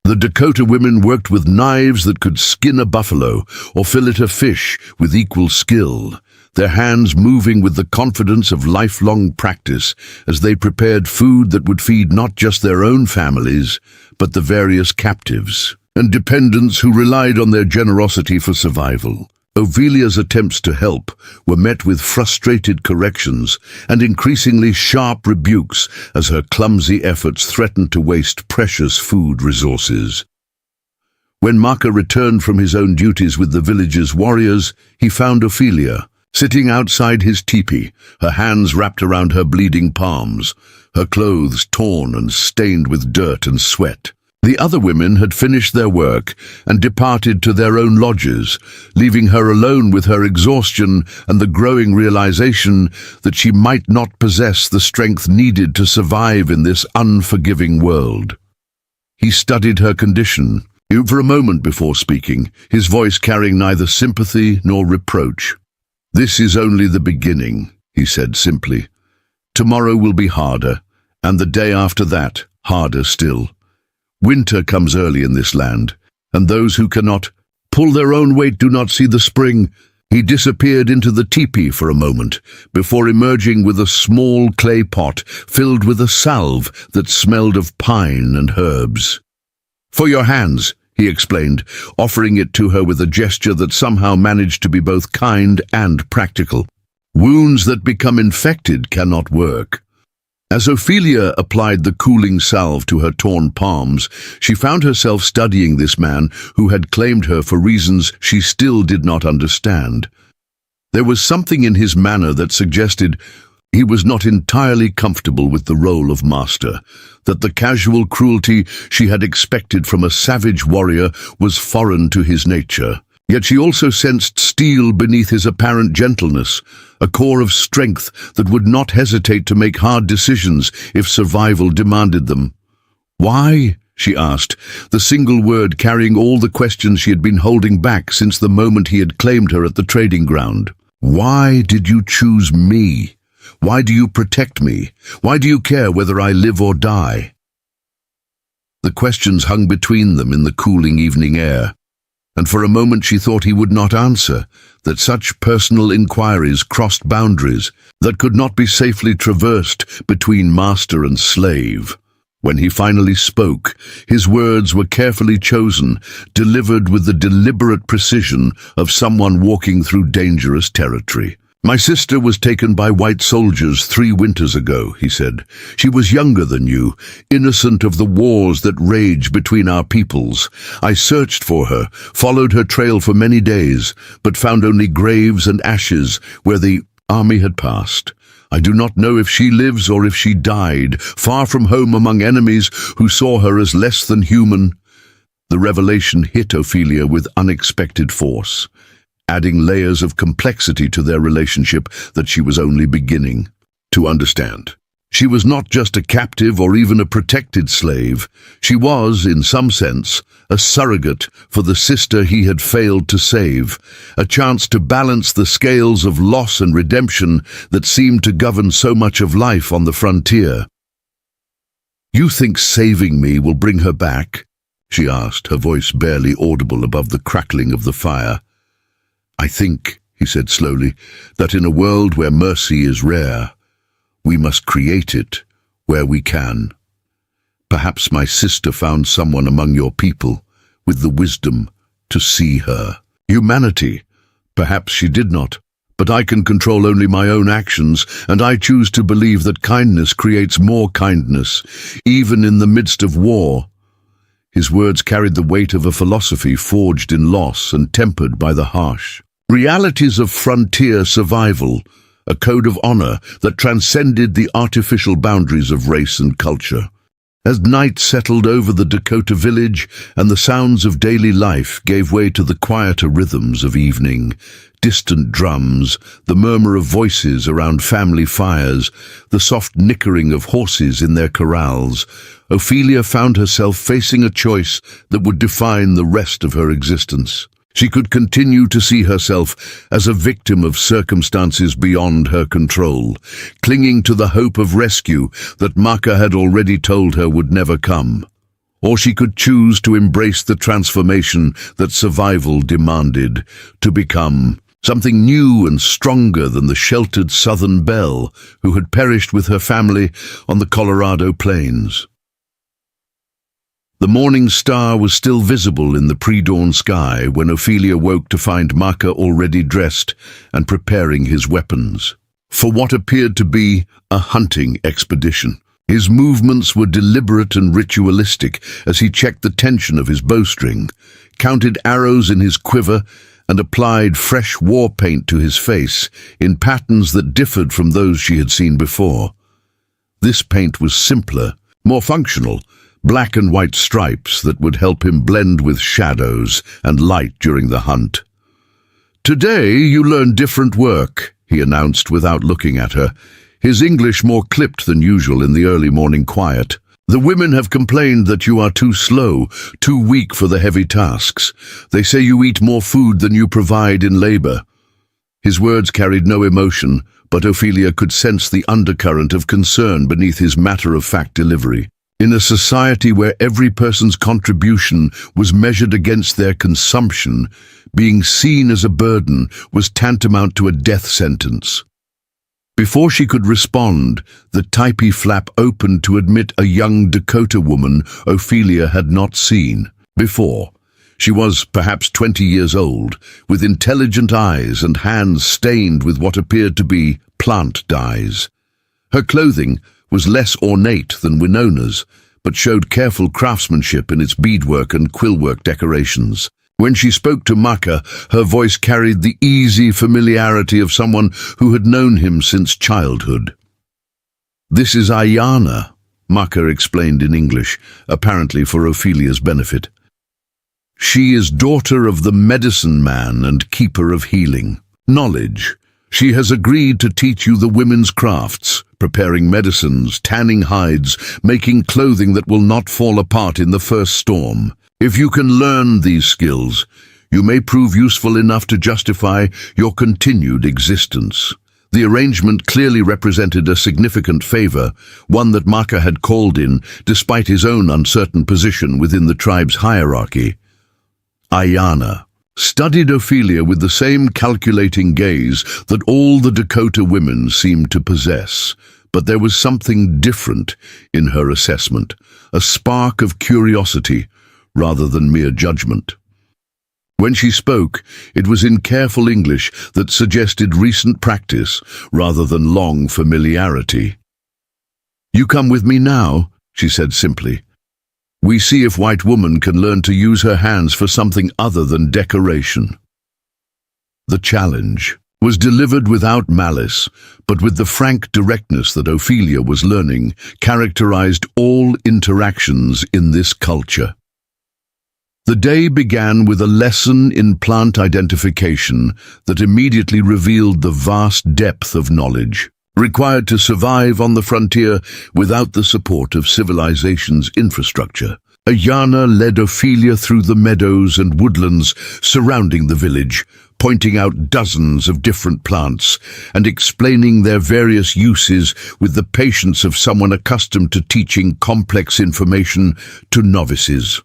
The Dakota women worked with knives that could skin a buffalo or fillet a fish with equal skill, their hands moving with the confidence of lifelong practice as they prepared food that would feed not just their own families, but the various captives and dependents who relied on their generosity for survival. Ophelia's attempts to help were met with frustrated corrections and increasingly sharp rebukes as her clumsy efforts threatened to waste precious food resources. When Maka returned from his own duties with the village's warriors, he found Ophelia sitting outside his teepee, her hands wrapped around her bleeding palms, her clothes torn and stained with dirt and sweat. The other women had finished their work and departed to their own lodges, leaving her alone with her exhaustion and the growing realization that she might not possess the strength needed to survive in this unforgiving world. He studied her condition, for a moment before speaking, his voice carrying neither sympathy nor reproach. "This is only the beginning," he said simply. "Tomorrow will be harder, and the day after that, harder still. Winter comes early in this land, and those who cannot pull their own weight do not see the spring." He disappeared into the teepee for a moment, before emerging with a small clay pot filled with a salve that smelled of pine and herbs. "For your hands," he explained, offering it to her with a gesture that somehow managed to be both kind and practical. "Wounds that become infected cannot work." As Ophelia applied the cooling salve to her torn palms, she found herself studying this man who had claimed her for reasons she still did not understand. There was something in his manner that suggested he was not entirely comfortable with the role of master, that the casual cruelty she had expected from a savage warrior was foreign to his nature. Yet she also sensed steel beneath his apparent gentleness, a core of strength that would not hesitate to make hard decisions if survival demanded them. "Why?" she asked, the single word carrying all the questions she had been holding back since the moment he had claimed her at the trading ground. "Why did you choose me? Why do you protect me? Why do you care whether I live or die?" The questions hung between them in the cooling evening air, and for a moment she thought he would not answer, that such personal inquiries crossed boundaries that could not be safely traversed between master and slave. When he finally spoke, his words were carefully chosen, delivered with the deliberate precision of someone walking through dangerous territory. "My sister was taken by white soldiers 3 winters ago," he said. "She was younger than you, innocent of the wars that rage between our peoples. I searched for her, followed her trail for many days, but found only graves and ashes where the army had passed. I do not know if she lives or if she died, far from home among enemies who saw her as less than human." The revelation hit Ophelia with unexpected force, adding layers of complexity to their relationship that she was only beginning to understand. She was not just a captive or even a protected slave. She was, in some sense, a surrogate for the sister he had failed to save, a chance to balance the scales of loss and redemption that seemed to govern so much of life on the frontier. "You think saving me will bring her back?" she asked, her voice barely audible above the crackling of the fire. "I think," he said slowly, "that in a world where mercy is rare, we must create it where we can. Perhaps my sister found someone among your people with the wisdom to see her humanity. Perhaps she did not, but I can control only my own actions, and I choose to believe that kindness creates more kindness, even in the midst of war." His words carried the weight of a philosophy forged in loss and tempered by the harsh realities of frontier survival, a code of honor that transcended the artificial boundaries of race and culture. As night settled over the Dakota village and the sounds of daily life gave way to the quieter rhythms of evening, distant drums, the murmur of voices around family fires, the soft nickering of horses in their corrals, Ophelia found herself facing a choice that would define the rest of her existence. She could continue to see herself as a victim of circumstances beyond her control, clinging to the hope of rescue that Maka had already told her would never come. Or she could choose to embrace the transformation that survival demanded, to become something new and stronger than the sheltered Southern belle who had perished with her family on the Colorado plains. The morning star was still visible in the pre-dawn sky when Ophelia woke to find Maka already dressed and preparing his weapons for what appeared to be a hunting expedition. His movements were deliberate and ritualistic as he checked the tension of his bowstring, counted arrows in his quiver, and applied fresh war paint to his face in patterns that differed from those she had seen before. This paint was simpler, more functional, black and white stripes that would help him blend with shadows and light during the hunt. "Today you learn different work," he announced without looking at her, his English more clipped than usual in the early morning quiet. "The women have complained that you are too slow, too weak for the heavy tasks. They say you eat more food than you provide in labor." His words carried no emotion, but Ophelia could sense the undercurrent of concern beneath his matter-of-fact delivery. In a society where every person's contribution was measured against their consumption, being seen as a burden was tantamount to a death sentence. Before she could respond, the typee flap opened to admit a young Dakota woman Ophelia had not seen before. She was perhaps 20 years old, with intelligent eyes and hands stained with what appeared to be plant dyes. Her clothing was less ornate than Winona's, but showed careful craftsmanship in its beadwork and quillwork decorations. When she spoke to Maka, her voice carried the easy familiarity of someone who had known him since childhood. "This is Ayana," Maka explained in English, apparently for Ophelia's benefit. "She is daughter of the medicine man and keeper of healing knowledge. She has agreed to teach you the women's crafts, preparing medicines, tanning hides, making clothing that will not fall apart in the first storm. If you can learn these skills, you may prove useful enough to justify your continued existence." The arrangement clearly represented a significant favor, one that Maka had called in despite his own uncertain position within the tribe's hierarchy. Ayana studied Ophelia with the same calculating gaze that all the Dakota women seemed to possess, but there was something different in her assessment, a spark of curiosity rather than mere judgment. When she spoke, it was in careful English that suggested recent practice rather than long familiarity. "You come with me now," she said simply. "We see if white woman can learn to use her hands for something other than decoration." The challenge was delivered without malice, but with the frank directness that Ophelia was learning characterized all interactions in this culture. The day began with a lesson in plant identification that immediately revealed the vast depth of knowledge required to survive on the frontier without the support of civilization's infrastructure. Ayana led Ophelia through the meadows and woodlands surrounding the village, pointing out dozens of different plants and explaining their various uses with the patience of someone accustomed to teaching complex information to novices.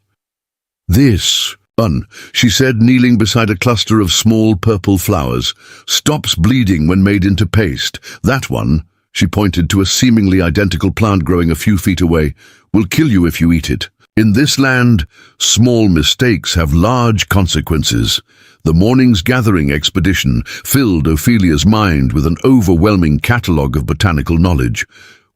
"This one," she said, kneeling beside a cluster of small purple flowers, "stops bleeding when made into paste. That one," she pointed to a seemingly identical plant growing a few feet away, "will kill you if you eat it. In this land, small mistakes have large consequences." The morning's gathering expedition filled Ophelia's mind with an overwhelming catalogue of botanical knowledge.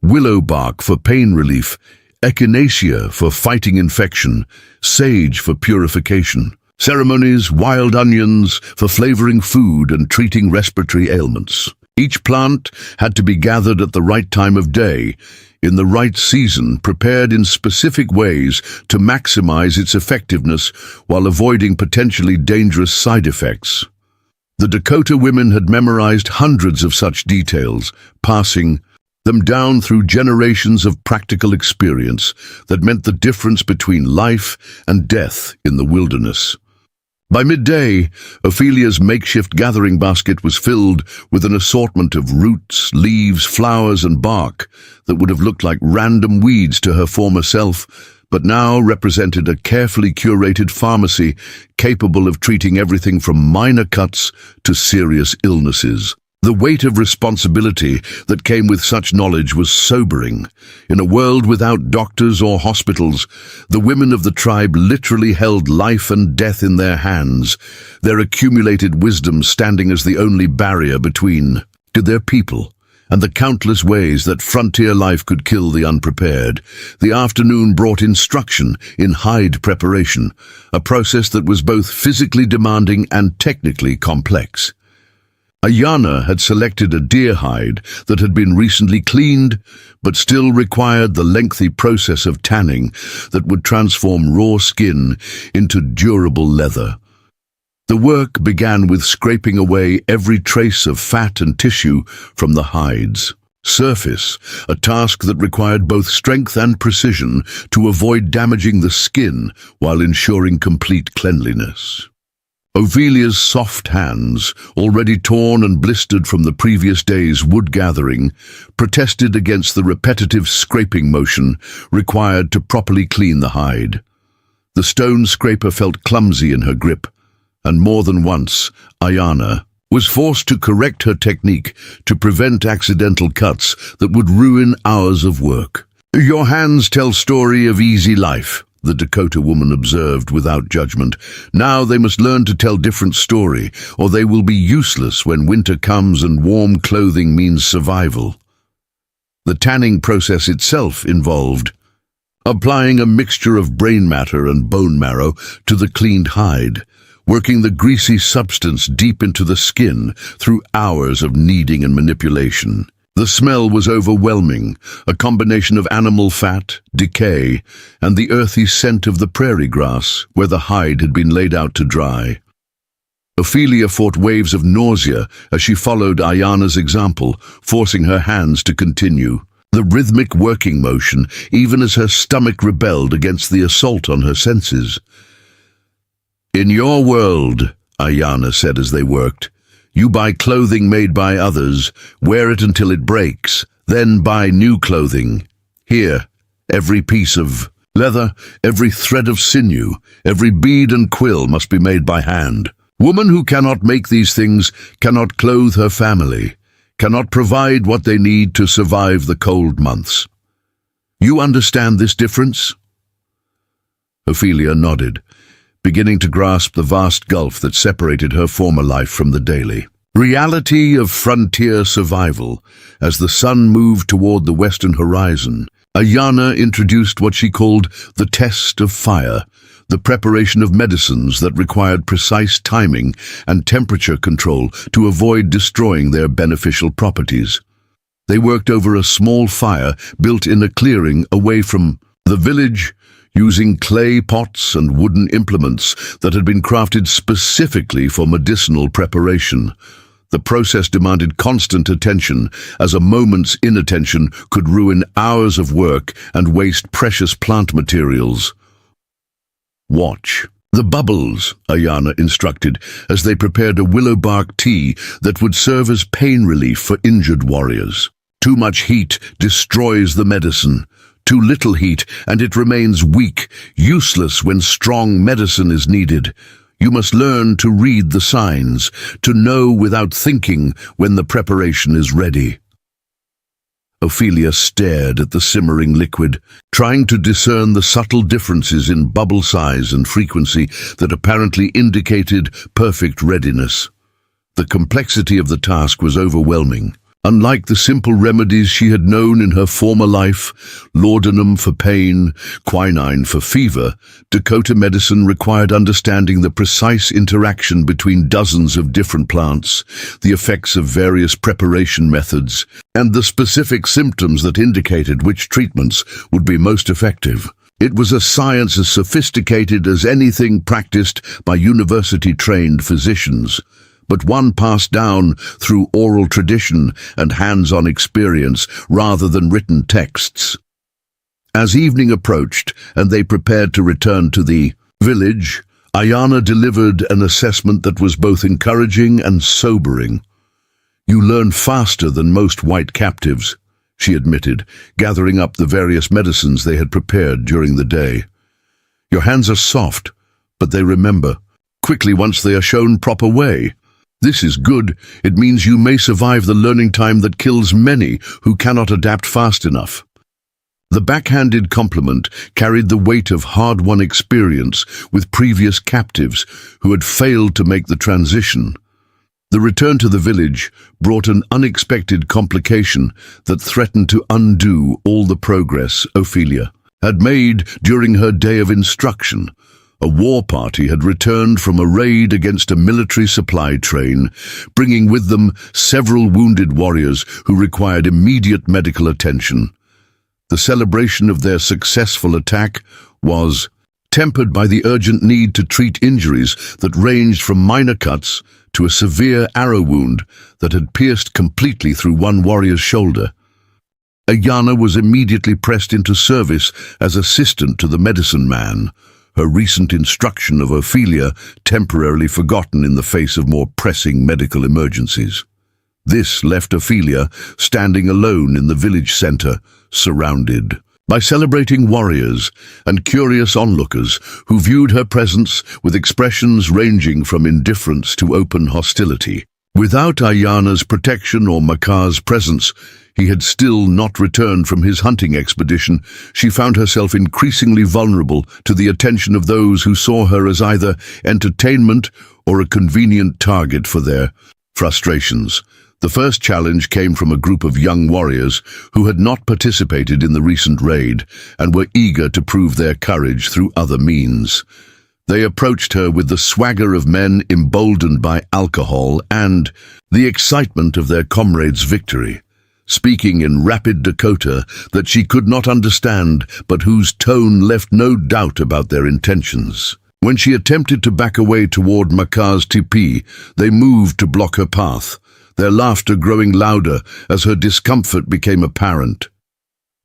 Willow bark for pain relief, echinacea for fighting infection, sage for purification, ceremonies, wild onions for flavoring food and treating respiratory ailments. Each plant had to be gathered at the right time of day, in the right season, prepared in specific ways to maximize its effectiveness while avoiding potentially dangerous side effects. The Dakota women had memorized hundreds of such details, passing them down through generations of practical experience that meant the difference between life and death in the wilderness. By midday, Ophelia's makeshift gathering basket was filled with an assortment of roots, leaves, flowers, and bark that would have looked like random weeds to her former self, but now represented a carefully curated pharmacy capable of treating everything from minor cuts to serious illnesses. The weight of responsibility that came with such knowledge was sobering. In a world without doctors or hospitals, the women of the tribe literally held life and death in their hands, their accumulated wisdom standing as the only barrier between their people and the countless ways that frontier life could kill the unprepared. The afternoon brought instruction in hide preparation, a process that was both physically demanding and technically complex. Ayana had selected a deer hide that had been recently cleaned, but still required the lengthy process of tanning that would transform raw skin into durable leather. The work began with scraping away every trace of fat and tissue from the hide's surface, a task that required both strength and precision to avoid damaging the skin while ensuring complete cleanliness. Ophelia's soft hands, already torn and blistered from the previous day's wood gathering, protested against the repetitive scraping motion required to properly clean the hide. The stone scraper felt clumsy in her grip, and more than once, Ayana was forced to correct her technique to prevent accidental cuts that would ruin hours of work. "Your hands tell story of easy life," the Dakota woman observed without judgment. "Now they must learn to tell different story, or they will be useless when winter comes and warm clothing means survival." The tanning process itself involved applying a mixture of brain matter and bone marrow to the cleaned hide, working the greasy substance deep into the skin through hours of kneading and manipulation. The smell was overwhelming, a combination of animal fat, decay, and the earthy scent of the prairie grass where the hide had been laid out to dry. Ophelia fought waves of nausea as she followed Ayana's example, forcing her hands to continue the rhythmic working motion even as her stomach rebelled against the assault on her senses. "In your world," Ayana said as they worked, "you buy clothing made by others, wear it until it breaks, then buy new clothing. Here, every piece of leather, every thread of sinew, every bead and quill must be made by hand. Woman who cannot make these things cannot clothe her family, cannot provide what they need to survive the cold months. You understand this difference?" Ophelia nodded, beginning to grasp the vast gulf that separated her former life from the daily reality of frontier survival. As the sun moved toward the western horizon, Ayana introduced what she called the test of fire, the preparation of medicines that required precise timing and temperature control to avoid destroying their beneficial properties. They worked over a small fire built in a clearing away from the village, using clay pots and wooden implements that had been crafted specifically for medicinal preparation. The process demanded constant attention, as a moment's inattention could ruin hours of work and waste precious plant materials. "Watch the bubbles," Ayana instructed, as they prepared a willow bark tea that would serve as pain relief for injured warriors. "Too much heat destroys the medicine. Too little heat, and it remains weak, useless when strong medicine is needed. You must learn to read the signs, to know without thinking when the preparation is ready." Ophelia stared at the simmering liquid, trying to discern the subtle differences in bubble size and frequency that apparently indicated perfect readiness. The complexity of the task was overwhelming. Unlike the simple remedies she had known in her former life, laudanum for pain, quinine for fever, Dakota medicine required understanding the precise interaction between dozens of different plants, the effects of various preparation methods, and the specific symptoms that indicated which treatments would be most effective. It was a science as sophisticated as anything practiced by university-trained physicians, but one passed down through oral tradition and hands-on experience rather than written texts. As evening approached and they prepared to return to the village, Ayana delivered an assessment that was both encouraging and sobering. "You learn faster than most white captives," she admitted, gathering up the various medicines they had prepared during the day. "Your hands are soft, but they remember quickly once they are shown proper way. This is good. It means you may survive the learning time that kills many who cannot adapt fast enough." The backhanded compliment carried the weight of hard-won experience with previous captives who had failed to make the transition. The return to the village brought an unexpected complication that threatened to undo all the progress Ophelia had made during her day of instruction. A war party had returned from a raid against a military supply train, bringing with them several wounded warriors who required immediate medical attention. The celebration of their successful attack was tempered by the urgent need to treat injuries that ranged from minor cuts to a severe arrow wound that had pierced completely through one warrior's shoulder. Ayana was immediately pressed into service as assistant to the medicine man, her recent instruction of Ophelia temporarily forgotten in the face of more pressing medical emergencies. This left Ophelia standing alone in the village center, surrounded by celebrating warriors and curious onlookers who viewed her presence with expressions ranging from indifference to open hostility. Without Ayana's protection or Makar's presence, he had still not returned from his hunting expedition. She found herself increasingly vulnerable to the attention of those who saw her as either entertainment or a convenient target for their frustrations. The first challenge came from a group of young warriors who had not participated in the recent raid and were eager to prove their courage through other means. They approached her with the swagger of men emboldened by alcohol and the excitement of their comrades' victory, speaking in rapid Dakota that she could not understand but whose tone left no doubt about their intentions. When she attempted to back away toward Makar's teepee, they moved to block her path, their laughter growing louder as her discomfort became apparent.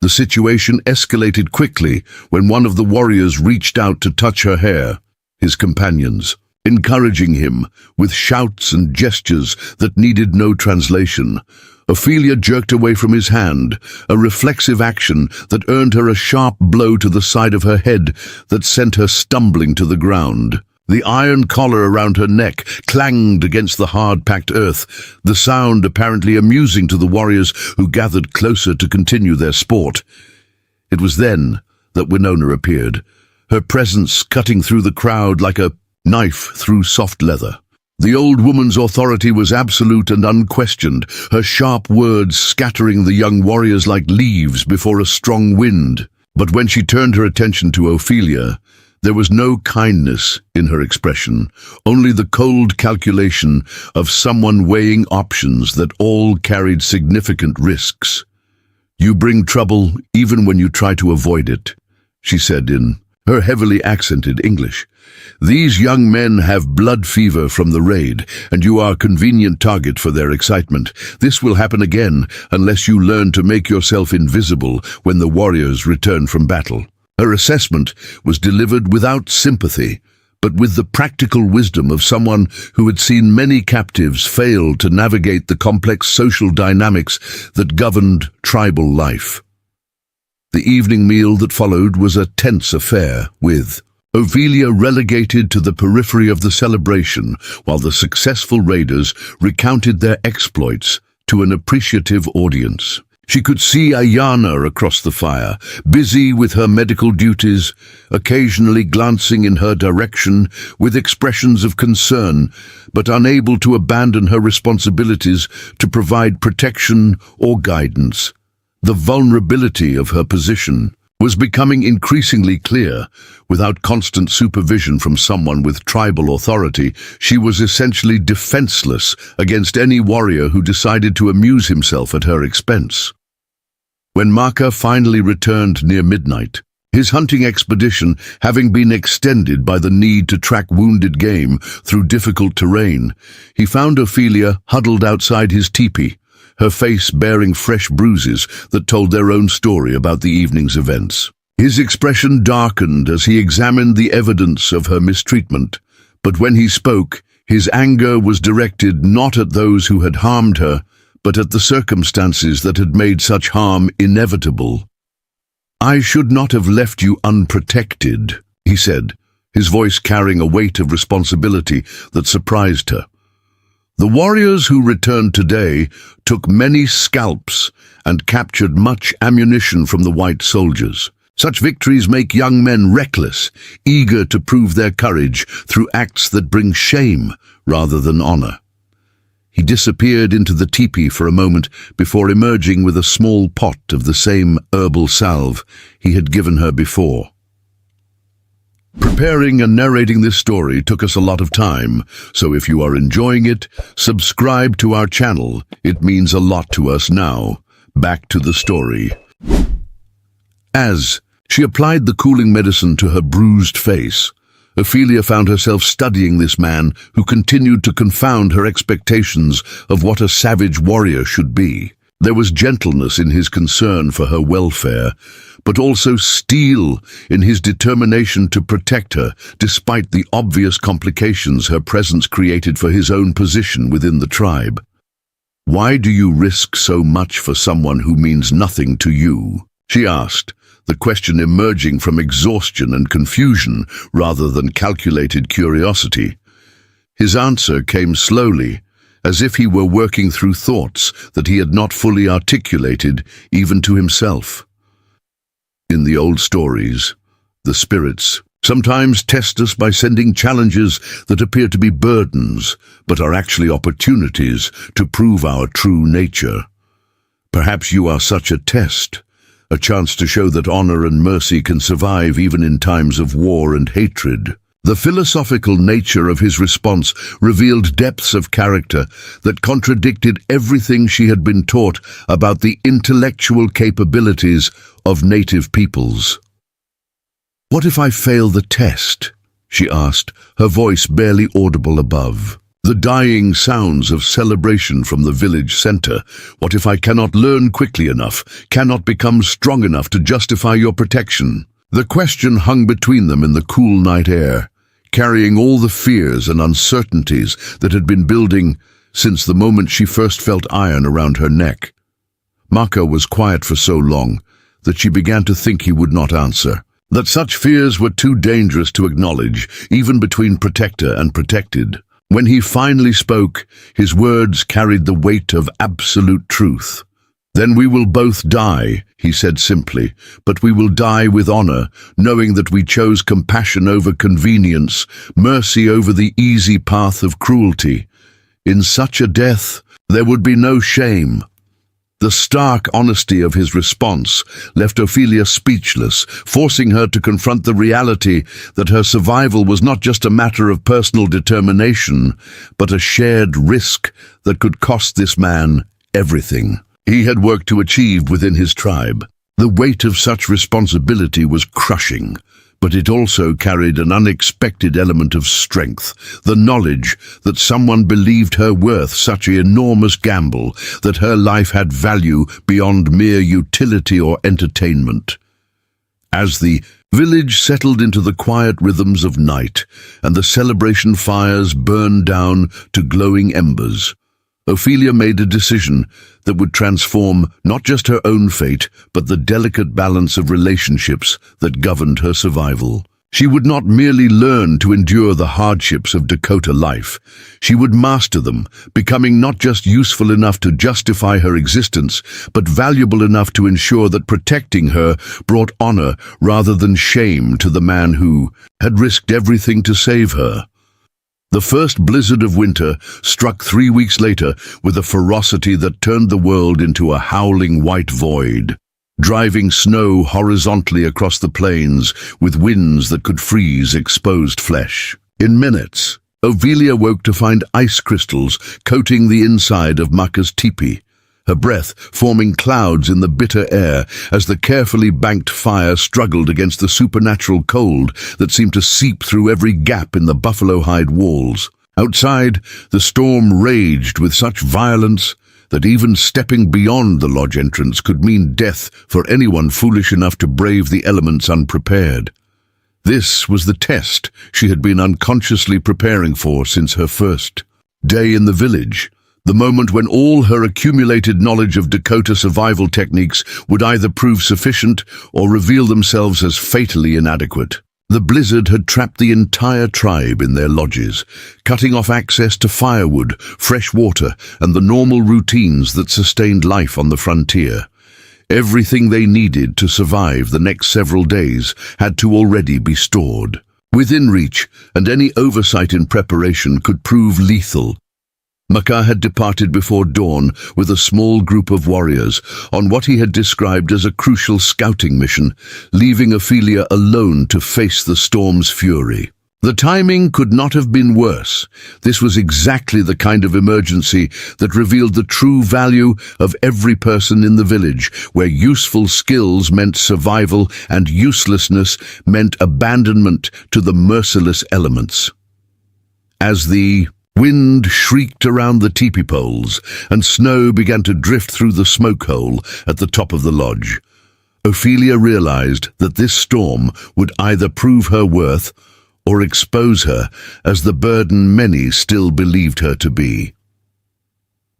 The situation escalated quickly when one of the warriors reached out to touch her hair, his companions, encouraging him with shouts and gestures that needed no translation. Ophelia jerked away from his hand, a reflexive action that earned her a sharp blow to the side of her head that sent her stumbling to the ground. The iron collar around her neck clanged against the hard-packed earth, the sound apparently amusing to the warriors who gathered closer to continue their sport. It was then that Winona appeared, her presence cutting through the crowd like a knife through soft leather. The old woman's authority was absolute and unquestioned, her sharp words scattering the young warriors like leaves before a strong wind. But when she turned her attention to Ophelia, there was no kindness in her expression, only the cold calculation of someone weighing options that all carried significant risks. "You bring trouble even when you try to avoid it," she said in her heavily accented English. "These young men have blood fever from the raid, and you are a convenient target for their excitement. This will happen again unless you learn to make yourself invisible when the warriors return from battle." Her assessment was delivered without sympathy, but with the practical wisdom of someone who had seen many captives fail to navigate the complex social dynamics that governed tribal life. The evening meal that followed was a tense affair, with Ophelia relegated to the periphery of the celebration, while the successful raiders recounted their exploits to an appreciative audience. She could see Ayana across the fire, busy with her medical duties, occasionally glancing in her direction with expressions of concern, but unable to abandon her responsibilities to provide protection or guidance. The vulnerability of her position was becoming increasingly clear. Without constant supervision from someone with tribal authority, she was essentially defenseless against any warrior who decided to amuse himself at her expense. When Maka finally returned near midnight, his hunting expedition having been extended by the need to track wounded game through difficult terrain, he found Ophelia huddled outside his teepee, her face bearing fresh bruises that told their own story about the evening's events. His expression darkened as he examined the evidence of her mistreatment, but when he spoke, his anger was directed not at those who had harmed her, but at the circumstances that had made such harm inevitable. "I should not have left you unprotected," he said, his voice carrying a weight of responsibility that surprised her. "The warriors who returned today took many scalps and captured much ammunition from the white soldiers. Such victories make young men reckless, eager to prove their courage through acts that bring shame rather than honor." He disappeared into the teepee for a moment before emerging with a small pot of the same herbal salve he had given her before. Preparing and narrating this story took us a lot of time, so if you are enjoying it, subscribe to our channel. It means a lot to us now. Back to the story. As she applied the cooling medicine to her bruised face, Ophelia found herself studying this man who continued to confound her expectations of what a savage warrior should be. There was gentleness in his concern for her welfare, but also steel in his determination to protect her, despite the obvious complications her presence created for his own position within the tribe. "Why do you risk so much for someone who means nothing to you?" she asked, the question emerging from exhaustion and confusion rather than calculated curiosity. His answer came slowly, as if he were working through thoughts that he had not fully articulated even to himself. In the old stories, the spirits sometimes test us by sending challenges that appear to be burdens, but are actually opportunities to prove our true nature. Perhaps you are such a test, a chance to show that honor and mercy can survive even in times of war and hatred. The philosophical nature of his response revealed depths of character that contradicted everything she had been taught about the intellectual capabilities of native peoples. "What if I fail the test?" she asked, her voice barely audible above. The dying sounds of celebration from the village center. "What if I cannot learn quickly enough, cannot become strong enough to justify your protection?" The question hung between them in the cool night air, carrying all the fears and uncertainties that had been building since the moment she first felt iron around her neck. Maka was quiet for so long that she began to think he would not answer, that such fears were too dangerous to acknowledge, even between protector and protected. When he finally spoke, his words carried the weight of absolute truth. "Then we will both die," he said simply, "but we will die with honor, knowing that we chose compassion over convenience, mercy over the easy path of cruelty. In such a death, there would be no shame." The stark honesty of his response left Ophelia speechless, forcing her to confront the reality that her survival was not just a matter of personal determination, but a shared risk that could cost this man everything he had worked to achieve within his tribe. The weight of such responsibility was crushing, but it also carried an unexpected element of strength, the knowledge that someone believed her worth such an enormous gamble, that her life had value beyond mere utility or entertainment. As the village settled into the quiet rhythms of night, and the celebration fires burned down to glowing embers, Ophelia made a decision that would transform not just her own fate, but the delicate balance of relationships that governed her survival. She would not merely learn to endure the hardships of Dakota life. She would master them, becoming not just useful enough to justify her existence, but valuable enough to ensure that protecting her brought honor rather than shame to the man who had risked everything to save her. The first blizzard of winter struck 3 weeks later with a ferocity that turned the world into a howling white void, driving snow horizontally across the plains with winds that could freeze exposed flesh. In minutes, Ophelia woke to find ice crystals coating the inside of Maka's teepee, her breath forming clouds in the bitter air as the carefully banked fire struggled against the supernatural cold that seemed to seep through every gap in the buffalo hide walls. Outside, the storm raged with such violence that even stepping beyond the lodge entrance could mean death for anyone foolish enough to brave the elements unprepared. This was the test she had been unconsciously preparing for since her first day in the village, the moment when all her accumulated knowledge of Dakota survival techniques would either prove sufficient or reveal themselves as fatally inadequate. The blizzard had trapped the entire tribe in their lodges, cutting off access to firewood, fresh water, and the normal routines that sustained life on the frontier. Everything they needed to survive the next several days had to already be stored within reach, and any oversight in preparation could prove lethal. Maka had departed before dawn with a small group of warriors on what he had described as a crucial scouting mission, leaving Ophelia alone to face the storm's fury. The timing could not have been worse. This was exactly the kind of emergency that revealed the true value of every person in the village, where useful skills meant survival and uselessness meant abandonment to the merciless elements. As the wind shrieked around the teepee poles, and snow began to drift through the smoke hole at the top of the lodge, Ophelia realized that this storm would either prove her worth or expose her as the burden many still believed her to be.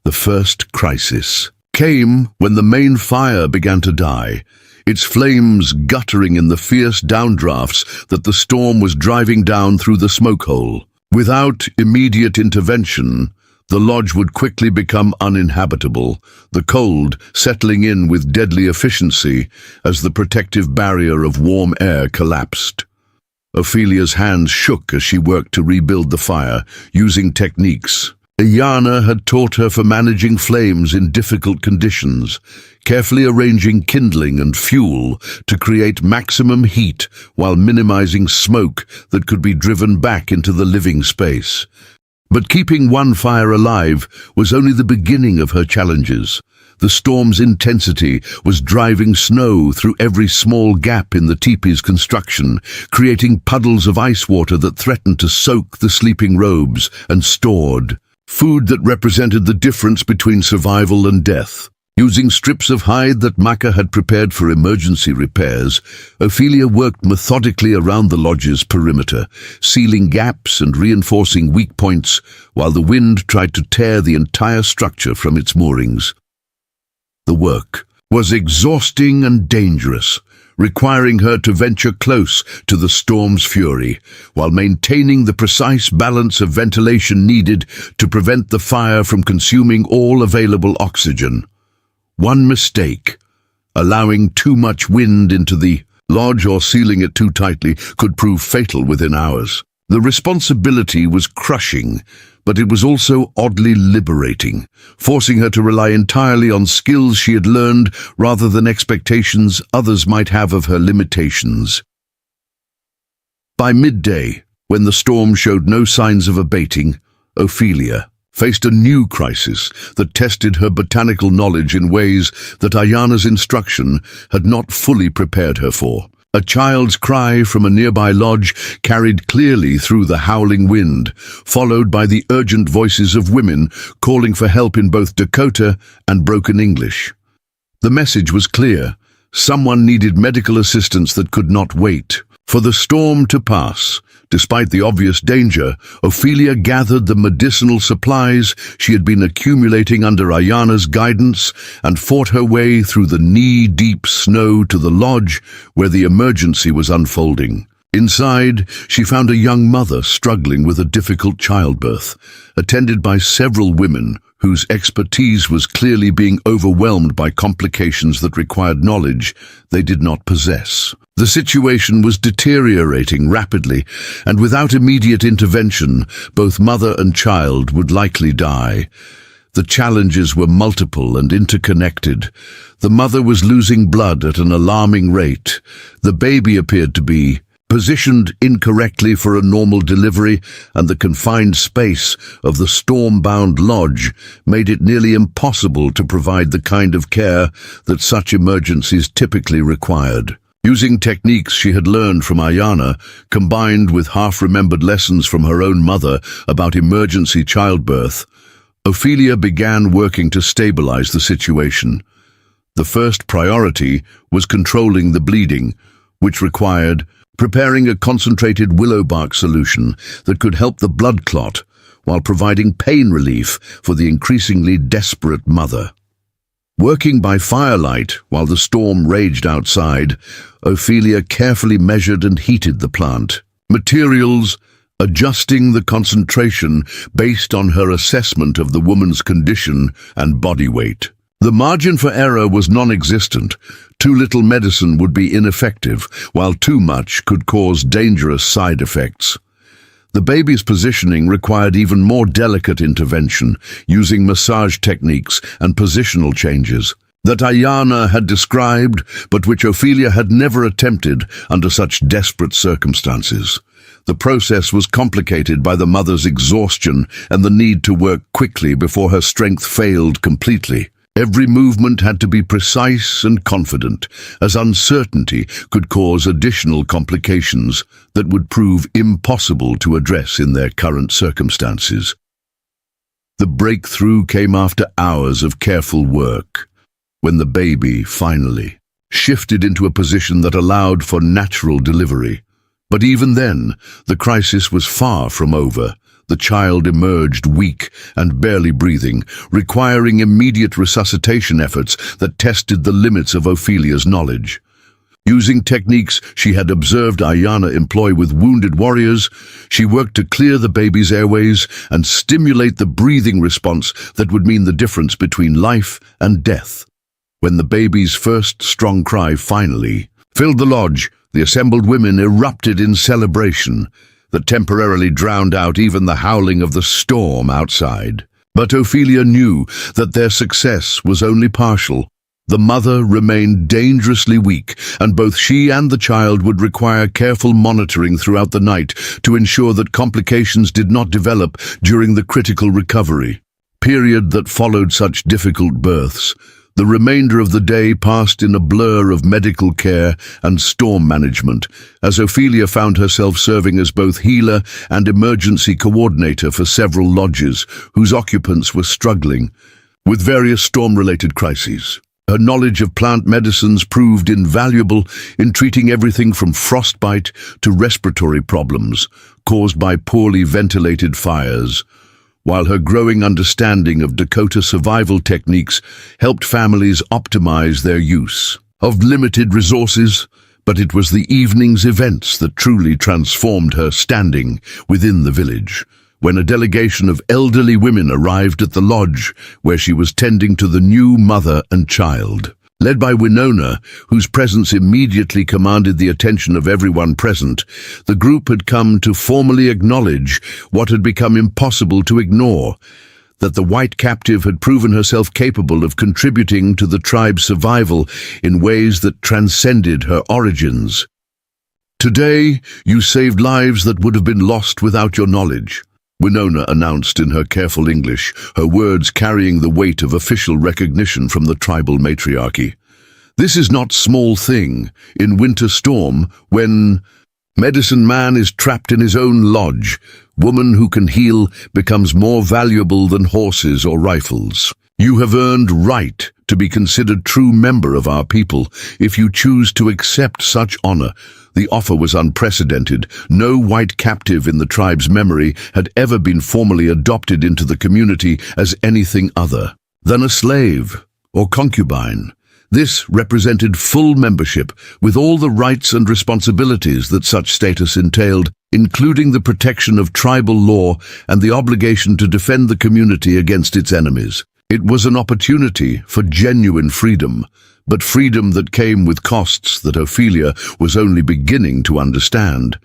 The first crisis came when the main fire began to die, its flames guttering in the fierce downdrafts that the storm was driving down through the smoke hole. Without immediate intervention, the lodge would quickly become uninhabitable, the cold settling in with deadly efficiency as the protective barrier of warm air collapsed. Ophelia's hands shook as she worked to rebuild the fire, using techniques Ayana had taught her for managing flames in difficult conditions, carefully arranging kindling and fuel to create maximum heat while minimizing smoke that could be driven back into the living space. But keeping one fire alive was only the beginning of her challenges. The storm's intensity was driving snow through every small gap in the teepee's construction, creating puddles of ice water that threatened to soak the sleeping robes and stored food that represented the difference between survival and death. Using strips of hide that Maka had prepared for emergency repairs, Ophelia worked methodically around the lodge's perimeter, sealing gaps and reinforcing weak points while the wind tried to tear the entire structure from its moorings. The work was exhausting and dangerous, requiring her to venture close to the storm's fury, while maintaining the precise balance of ventilation needed to prevent the fire from consuming all available oxygen. One mistake, allowing too much wind into the lodge or sealing it too tightly, could prove fatal within hours. The responsibility was crushing, but it was also oddly liberating, forcing her to rely entirely on skills she had learned rather than expectations others might have of her limitations. By midday, when the storm showed no signs of abating, Ophelia faced a new crisis that tested her botanical knowledge in ways that Ayana's instruction had not fully prepared her for. A child's cry from a nearby lodge carried clearly through the howling wind, followed by the urgent voices of women calling for help in both Dakota and broken English. The message was clear. Someone needed medical assistance that could not wait. For the storm to pass, despite the obvious danger, Ophelia gathered the medicinal supplies she had been accumulating under Ayana's guidance and fought her way through the knee-deep snow to the lodge where the emergency was unfolding. Inside, she found a young mother struggling with a difficult childbirth, attended by several women whose expertise was clearly being overwhelmed by complications that required knowledge they did not possess. The situation was deteriorating rapidly, and without immediate intervention, both mother and child would likely die. The challenges were multiple and interconnected. The mother was losing blood at an alarming rate. The baby appeared to be positioned incorrectly for a normal delivery, and the confined space of the storm-bound lodge made it nearly impossible to provide the kind of care that such emergencies typically required. Using techniques she had learned from Ayana, combined with half-remembered lessons from her own mother about emergency childbirth, Ophelia began working to stabilize the situation. The first priority was controlling the bleeding, which required preparing a concentrated willow bark solution that could help the blood clot while providing pain relief for the increasingly desperate mother. Working by firelight while the storm raged outside, Ophelia carefully measured and heated the plant materials, adjusting the concentration based on her assessment of the woman's condition and body weight. The margin for error was non-existent. Too little medicine would be ineffective, while too much could cause dangerous side effects. The baby's positioning required even more delicate intervention, using massage techniques and positional changes that Ayana had described, but which Ophelia had never attempted under such desperate circumstances. The process was complicated by the mother's exhaustion and the need to work quickly before her strength failed completely. Every movement had to be precise and confident, as uncertainty could cause additional complications that would prove impossible to address in their current circumstances. The breakthrough came after hours of careful work, when the baby finally shifted into a position that allowed for natural delivery. But even then, the crisis was far from over. The child emerged weak and barely breathing, requiring immediate resuscitation efforts that tested the limits of Ophelia's knowledge. Using techniques she had observed Ayana employ with wounded warriors, she worked to clear the baby's airways and stimulate the breathing response that would mean the difference between life and death. When the baby's first strong cry finally filled the lodge, the assembled women erupted in celebration that temporarily drowned out even the howling of the storm outside. But Ophelia knew that their success was only partial. The mother remained dangerously weak, and both she and the child would require careful monitoring throughout the night to ensure that complications did not develop during the critical recovery period that followed such difficult births. The remainder of the day passed in a blur of medical care and storm management, as Ophelia found herself serving as both healer and emergency coordinator for several lodges whose occupants were struggling with various storm-related crises. Her knowledge of plant medicines proved invaluable in treating everything from frostbite to respiratory problems caused by poorly ventilated fires, while her growing understanding of Dakota survival techniques helped families optimize their use of limited resources. But it was the evening's events that truly transformed her standing within the village, when a delegation of elderly women arrived at the lodge where she was tending to the new mother and child. Led by Winona, whose presence immediately commanded the attention of everyone present, the group had come to formally acknowledge what had become impossible to ignore, that the white captive had proven herself capable of contributing to the tribe's survival in ways that transcended her origins. "Today, you saved lives that would have been lost without your knowledge," Winona announced in her careful English, her words carrying the weight of official recognition from the tribal matriarchy. "This is not small thing. In winter storm, when medicine man is trapped in his own lodge, woman who can heal becomes more valuable than horses or rifles. You have earned right to be considered true member of our people if you choose to accept such honor." The offer was unprecedented. No white captive in the tribe's memory had ever been formally adopted into the community as anything other than a slave or concubine. This represented full membership, with all the rights and responsibilities that such status entailed, including the protection of tribal law and the obligation to defend the community against its enemies. It was an opportunity for genuine freedom, but freedom that came with costs that Ophelia was only beginning to understand.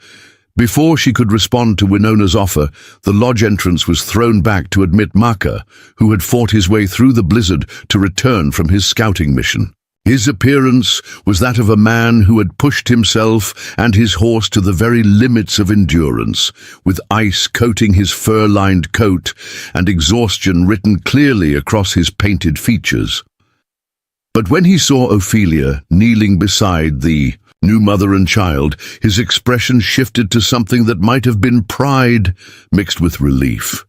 Before she could respond to Winona's offer, the lodge entrance was thrown back to admit Maka, who had fought his way through the blizzard to return from his scouting mission. His appearance was that of a man who had pushed himself and his horse to the very limits of endurance, with ice coating his fur-lined coat and exhaustion written clearly across his painted features. But when he saw Ophelia kneeling beside the new mother and child, his expression shifted to something that might have been pride mixed with relief.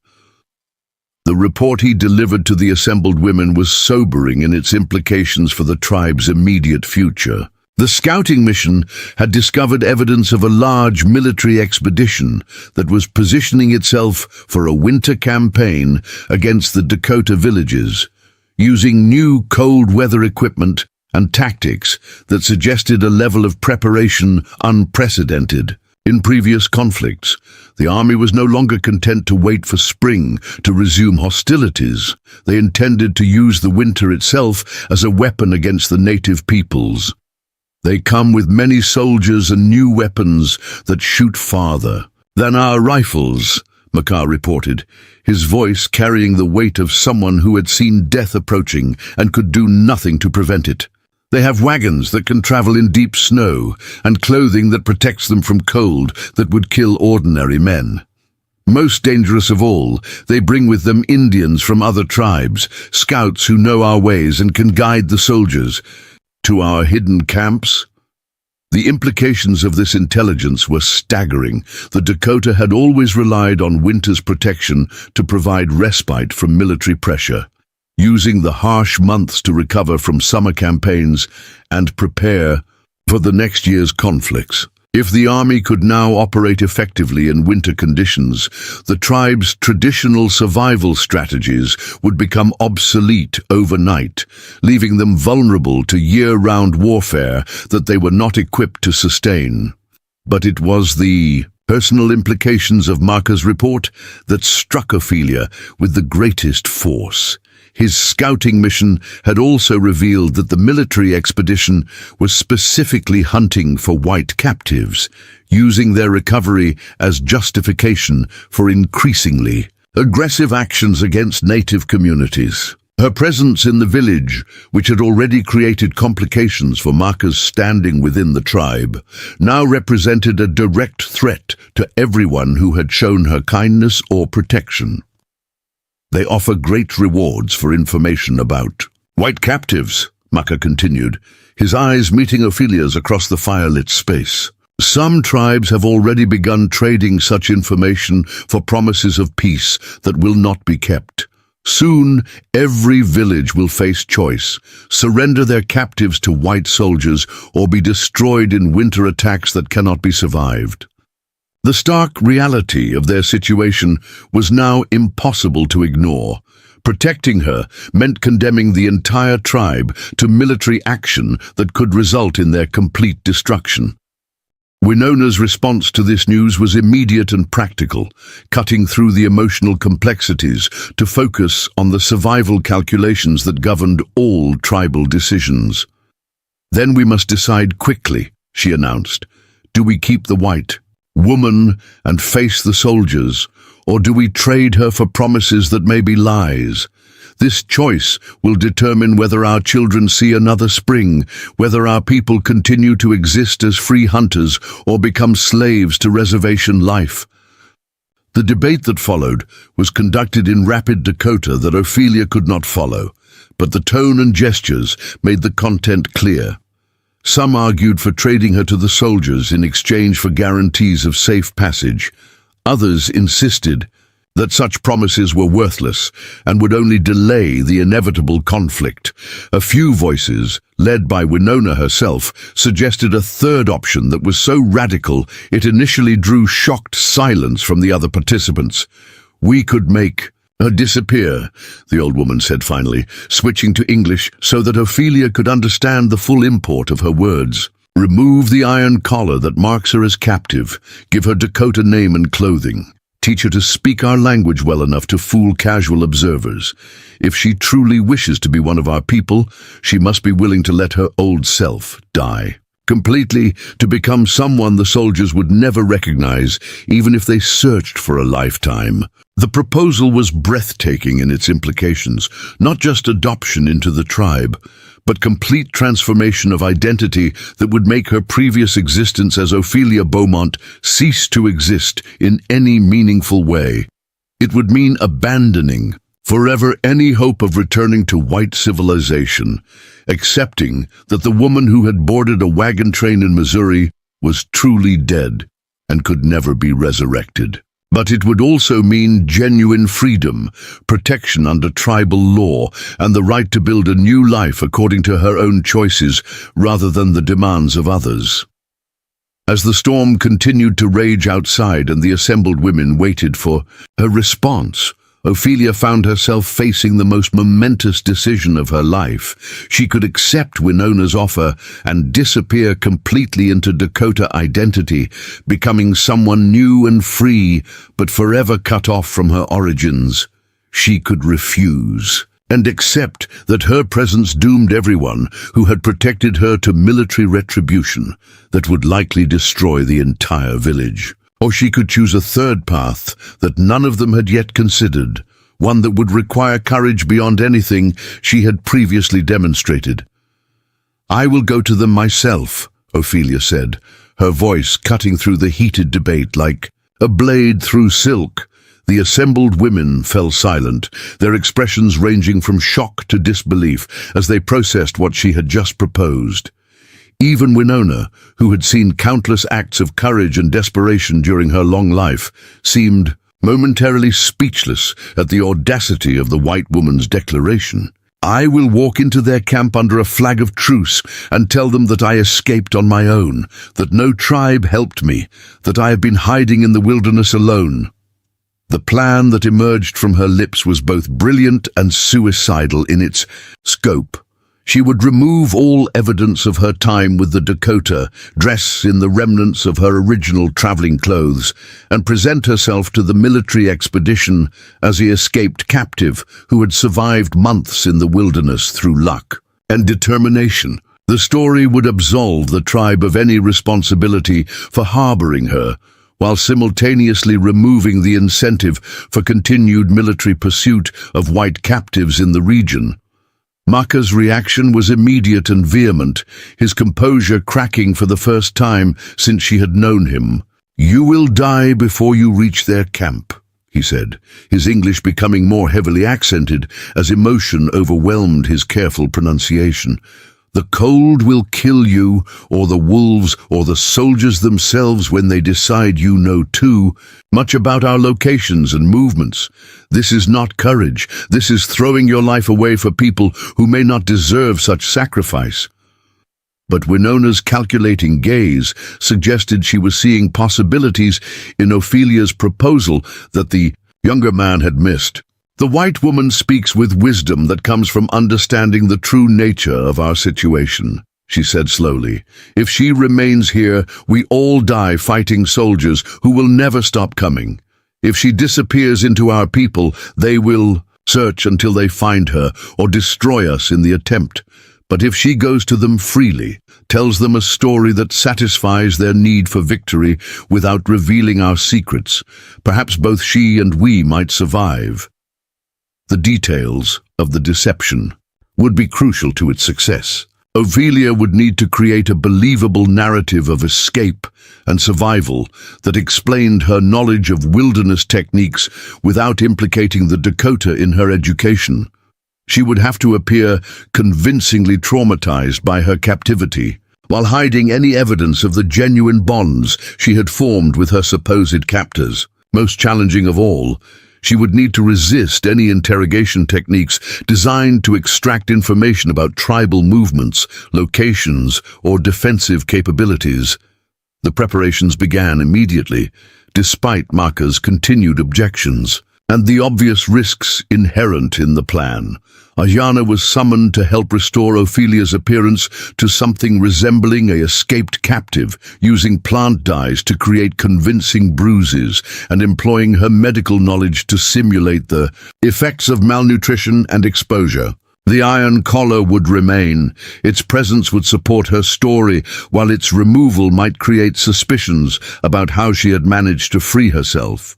The report he delivered to the assembled women was sobering in its implications for the tribe's immediate future. The scouting mission had discovered evidence of a large military expedition that was positioning itself for a winter campaign against the Dakota villages, using new cold weather equipment and tactics that suggested a level of preparation unprecedented. In previous conflicts, the army was no longer content to wait for spring to resume hostilities. They intended to use the winter itself as a weapon against the native peoples. They come with many soldiers and new weapons that shoot farther than our rifles, Makar reported, his voice carrying the weight of someone who had seen death approaching and could do nothing to prevent it. They have wagons that can travel in deep snow and clothing that protects them from cold that would kill ordinary men. Most dangerous of all, they bring with them Indians from other tribes, scouts who know our ways and can guide the soldiers to our hidden camps. The implications of this intelligence were staggering. The Dakota had always relied on winter's protection to provide respite from military pressure, using the harsh months to recover from summer campaigns and prepare for the next year's conflicts. If the army could now operate effectively in winter conditions, the tribe's traditional survival strategies would become obsolete overnight, leaving them vulnerable to year-round warfare that they were not equipped to sustain. But it was the personal implications of Maka's report that struck Ophelia with the greatest force. His scouting mission had also revealed that the military expedition was specifically hunting for white captives, using their recovery as justification for increasingly aggressive actions against native communities. Her presence in the village, which had already created complications for Maka's standing within the tribe, now represented a direct threat to everyone who had shown her kindness or protection. They offer great rewards for information about white captives, Maka continued, his eyes meeting Ophelia's across the firelit space. Some tribes have already begun trading such information for promises of peace that will not be kept. Soon, every village will face choice: surrender their captives to white soldiers or be destroyed in winter attacks that cannot be survived. The stark reality of their situation was now impossible to ignore. Protecting her meant condemning the entire tribe to military action that could result in their complete destruction. Winona's response to this news was immediate and practical, cutting through the emotional complexities to focus on the survival calculations that governed all tribal decisions. "Then we must decide quickly," she announced. "Do we keep the white woman and face the soldiers, or do we trade her for promises that may be lies? This choice will determine whether our children see another spring, whether our people continue to exist as free hunters or become slaves to reservation life." The debate that followed was conducted in rapid Dakota that Ophelia could not follow, but the tone and gestures made the content clear. Some argued for trading her to the soldiers in exchange for guarantees of safe passage. Others insisted that such promises were worthless and would only delay the inevitable conflict. A few voices, led by Winona herself, suggested a third option that was so radical it initially drew shocked silence from the other participants. "We could make Disappear, the old woman said finally, switching to English so that Ophelia could understand the full import of her words. Remove the iron collar that marks her as captive. Give her Dakota name and clothing. Teach her to speak our language well enough to fool casual observers. If she truly wishes to be one of our people, she must be willing to let her old self die. Completely, to become someone the soldiers would never recognize, even if they searched for a lifetime. The proposal was breathtaking in its implications, not just adoption into the tribe, but complete transformation of identity that would make her previous existence as Ophelia Beaumont cease to exist in any meaningful way. It would mean abandoning forever any hope of returning to white civilization, accepting that the woman who had boarded a wagon train in Missouri was truly dead and could never be resurrected. But it would also mean genuine freedom, protection under tribal law, and the right to build a new life according to her own choices rather than the demands of others. As the storm continued to rage outside and the assembled women waited for her response, Ophelia found herself facing the most momentous decision of her life. She could accept Winona's offer and disappear completely into Dakota identity, becoming someone new and free, but forever cut off from her origins. She could refuse and accept that her presence doomed everyone who had protected her to military retribution that would likely destroy the entire village. Or she could choose a third path that none of them had yet considered, one that would require courage beyond anything she had previously demonstrated. "I will go to them myself," Ophelia said, her voice cutting through the heated debate like a blade through silk. The assembled women fell silent, their expressions ranging from shock to disbelief as they processed what she had just proposed. Even Winona, who had seen countless acts of courage and desperation during her long life, seemed momentarily speechless at the audacity of the white woman's declaration. "I will walk into their camp under a flag of truce and tell them that I escaped on my own, that no tribe helped me, that I have been hiding in the wilderness alone." The plan that emerged from her lips was both brilliant and suicidal in its scope. She would remove all evidence of her time with the Dakota, dress in the remnants of her original traveling clothes, and present herself to the military expedition as the escaped captive who had survived months in the wilderness through luck and determination. The story would absolve the tribe of any responsibility for harboring her, while simultaneously removing the incentive for continued military pursuit of white captives in the region. Maka's reaction was immediate and vehement, his composure cracking for the first time since she had known him. "You will die before you reach their camp," he said, his English becoming more heavily accented as emotion overwhelmed his careful pronunciation. "The cold will kill you, or the wolves, or the soldiers themselves when they decide you know too much about our locations and movements. This is not courage. This is throwing your life away for people who may not deserve such sacrifice." But Winona's calculating gaze suggested she was seeing possibilities in Ophelia's proposal that the younger man had missed. "The white woman speaks with wisdom that comes from understanding the true nature of our situation," she said slowly. "If she remains here, we all die fighting soldiers who will never stop coming. If she disappears into our people, they will search until they find her or destroy us in the attempt. But if she goes to them freely, tells them a story that satisfies their need for victory without revealing our secrets, perhaps both she and we might survive." The details of the deception would be crucial to its success. Ophelia would need to create a believable narrative of escape and survival that explained her knowledge of wilderness techniques without implicating the Dakota in her education. She would have to appear convincingly traumatized by her captivity, while hiding any evidence of the genuine bonds she had formed with her supposed captors. Most challenging of all, she would need to resist any interrogation techniques designed to extract information about tribal movements, locations, or defensive capabilities. The preparations began immediately, despite Maka's continued objections. and the obvious risks inherent in the plan. Ayana was summoned to help restore Ophelia's appearance to something resembling an escaped captive, using plant dyes to create convincing bruises and employing her medical knowledge to simulate the effects of malnutrition and exposure. The iron collar would remain. Its presence would support her story, while its removal might create suspicions about how she had managed to free herself.